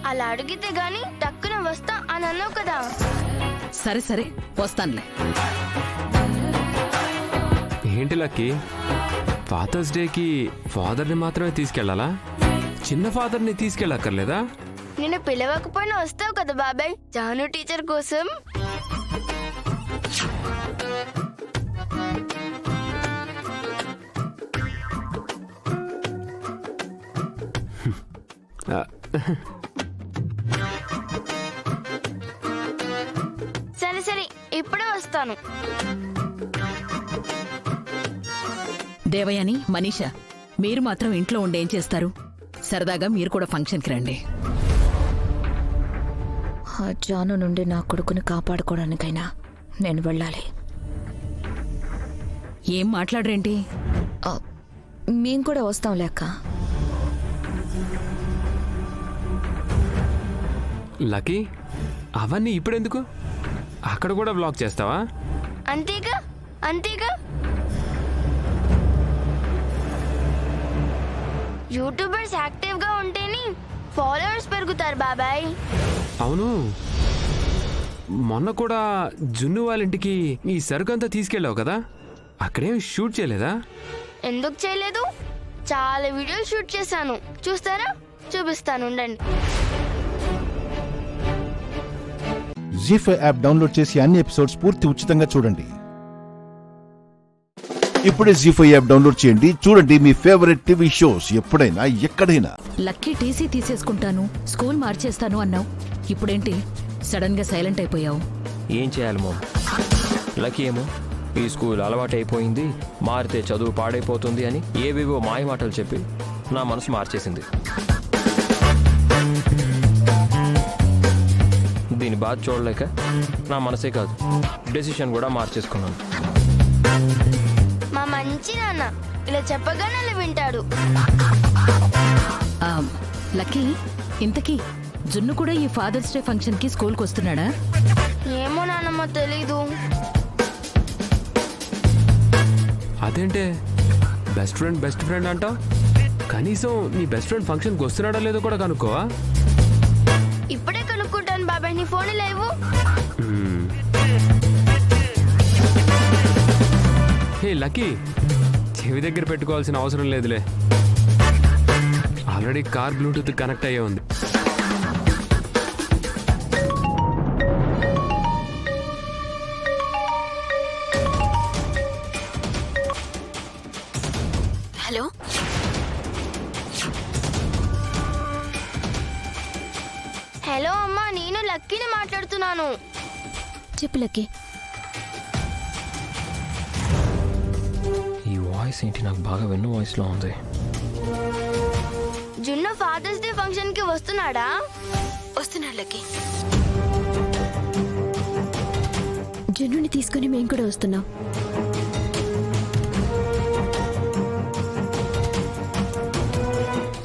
అలా అడిగితే గాని టక్కున వస్తా అని అన్నావు కదా. సరే సరే, వస్తానులే. ఏంటి లక్కీ, ఫాదర్స్ డేకి ఫాదర్ని మాత్రమే తీసుకెళ్లాలా? చిన్న ఫాదర్ని తీసుకెళ్ళక్కర్లేదా? నేను పిలవకపోయినా వస్తావు కదా బాబాయ్, జాను టీచర్ కోసం. సరే సరే, ఇప్పుడే వస్తాను. దేవయాని, మనీషా, మీరు మాత్రం ఇంట్లో ఉండి ఏం చేస్తారు? సరదాగా మీరు కూడా ఫంక్షన్కి రండి. ఆ జాను నుండి నా కొడుకుని కాపాడుకోవడానికైనా నేను వెళ్ళాలి. ఏం మాట్లాడరేంటి? మేం కూడా వస్తాం లేక. లక్కీ, అవన్నీ ఇప్పుడెందుకు? అక్కడ కూడా బ్లాక్ చేస్తావా? అంతేగా అంతేగా. యూట్యూబర్స్ యాక్టివ్ గా ఉంటేనే ఫాలోవర్స్ పెరుగుతారు బాబాయ్. అవును, మొన్న కూడా జున్ను వాళ్ళ ఇంటికి ఈ సరుకంతా తీసుకెళ్ళావు కదా, అక్కడేం షూట్ చేయలేదా? ఎందుకు చేయలేదు? చాలా వీడియోలు షూట్ చేశాను, చూస్తారా? చూపిస్తాను, ఉండండి. జీ5 యాప్ డౌన్లోడ్ చేసి అన్ని ఎపిసోడ్స్ పూర్తి ఉచితంగా చూడండి. ఇప్పుడే జీ5 యాప్ డౌన్లోడ్ చేయండి, చూడండి మీ ఫేవరెట్ టీవీ షోస్ ఎప్పుడైనా ఎక్కడైనా. లక్కీ టీసీ తీసేసుకుంటాను, స్కూల్ మార్చేస్తాను అన్నావు, ఇప్పుడేంటి సడన్ గా సైలెంట్ అయిపోయావు? ఏం చేయాలి మామ్? లక్కీ ఏమో ఈ స్కూల్ అలవాటు అయిపోయింది, మారితే చదువు పాడైపోతుంది అని ఏవేవో మాయ మాటలు చెప్పి నా మనసు మార్చేసింది. దీని బాధ చూడలేక నా మనసే కాదు, డెసిషన్ కూడా మార్చేసుకున్నాను. మా మంచి నాన్న ఇలా చెప్పగానే అలా వింటాడు. లక్కీ, ఇంతకీ జున్ను కూడా ఈ ఫాదర్స్ డే ఫంక్షన్ కి స్కూల్కి వస్తున్నాడా? ఏమో నాన్నమ్మ, తెలీదు. అదేంటే బెస్ట్ ఫ్రెండ్ అంటావు? కనీసం నీ బెస్ట్ ఫ్రెండ్ ఫంక్షన్కి వస్తున్నాడో లేదో కూడా కనుక్కోవా? ఇప్పుడే కనుక్కుంటాను బాబాయ్, నీ ఫోన్ లేవు. హే లక్కీ, చెవి దగ్గర పెట్టుకోవాల్సిన అవసరం లేదులే, ఆల్రెడీ కార్ బ్లూటూత్ కనెక్ట్ అయ్యే ఉంది. హలో, హలో అమ్మా, నేను లక్కీని మాట్లాడుతున్నాను. చెప్పు లక్కీ. ఈ వాయిస్ ఏంటి నాకు బాగా వెన్ను వాయిస్లో ఉంది. జున్ను ఫాదర్స్ డే ఫంక్షన్ కి వస్తున్నాడా? వస్తున్నాడు లక్కీ. జున్నుని తీసుకుని మేము కూడా వస్తున్నాం.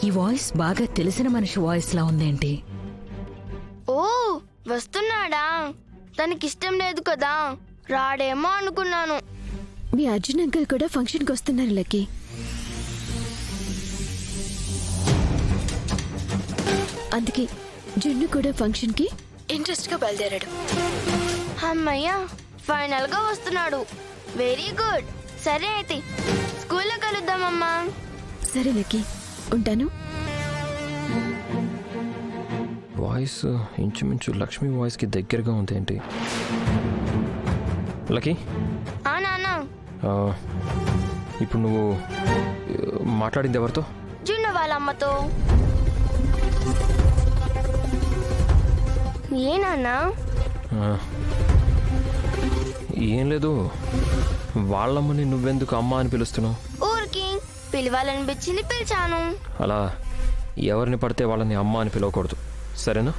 ఈ వాయిస్ బాగా తెలిసిన మనిషి వాయిస్ లా ఉందేంటి? ఓ వస్తున్నాడా? తనకిష్టం లేదు కదా, రాడేమో అనుకున్నాను. మీ అర్జున్ అంకుల్ కూడా ఫంక్షన్కి వస్తున్నారు లక్కీ. అందుకే జున్ను కూడా ఫంక్షన్కి ఇంట్రెస్ట్గా బయలుదేరాడు. అమ్మయ్యా, ఫైనల్ గా వస్తున్నాడు. Very good. సరే అయితే స్కూల్లో కలుద్దామమ్మా. సరే లక్కీ, ఉంటాను. వాయిస్ ఇంచుమించు లక్ష్మి వాయిస్కి దగ్గరగా ఉంది ఏంటి? లక్కీ, ఆ నాన్న. ఇప్పుడు నువ్వు మాట్లాడింది ఎవరితో? జున్ను వాళ్ళ అమ్మతో. ఏ నాన్న? ఏం లేదు, వాళ్ళమ్మని నువ్వెందుకు అమ్మ అని పిలుస్తున్నావు? ఊరికి పిలవాలనిపించింది, పిలిచాను. అలా ఎవరిని పడితే వాళ్ళని అమ్మ అని పిలవకూడదు, సరేనా?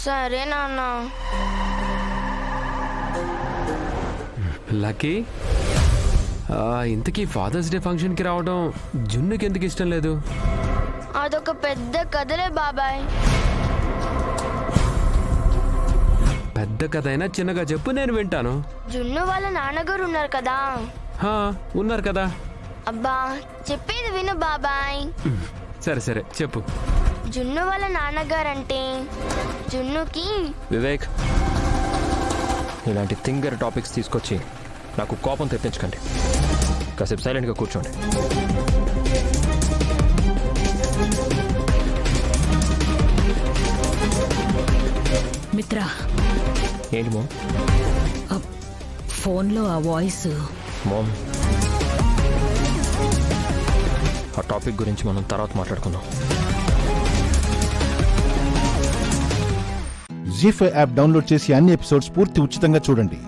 సరే నాన్న. లక్కీ, ఇంతకీ ఫాదర్స్ డే ఫంక్షన్కి రావడం జున్నుకి ఎందుకు ఇష్టం లేదు? అదొక పెద్ద కథలే బాబాయ్. పెద్ద కథ అయినా చిన్నగా చెప్పు, నేను వింటాను. జున్ను వాళ్ళ నాన్నగారు ఉన్నారు కదా. ఉన్నారు కదా. అబ్బా, చెప్పేది విను బాబాయ్. సరే సరే చెప్పు. జున్ను వాళ్ళ నాన్నగారంటే జున్నుకి. వివేక్, ఇలాంటి థింగర్ టాపిక్స్ తీసుకొచ్చి నాకు కోపం తెప్పించకండి. కాసేపు సైలెంట్గా కూర్చోండి. మిత్ర, ఏంటి మోమ్? ఫోన్లో ఆ వాయిస్. మోమ్, ఆ టాపిక్ గురించి మనం తర్వాత మాట్లాడుకుందాం. జీ5 యాప్ డౌన్లోడ్ చేసి అన్ని ఎపిసోడ్స్ పూర్తి ఉచితంగా చూడండి.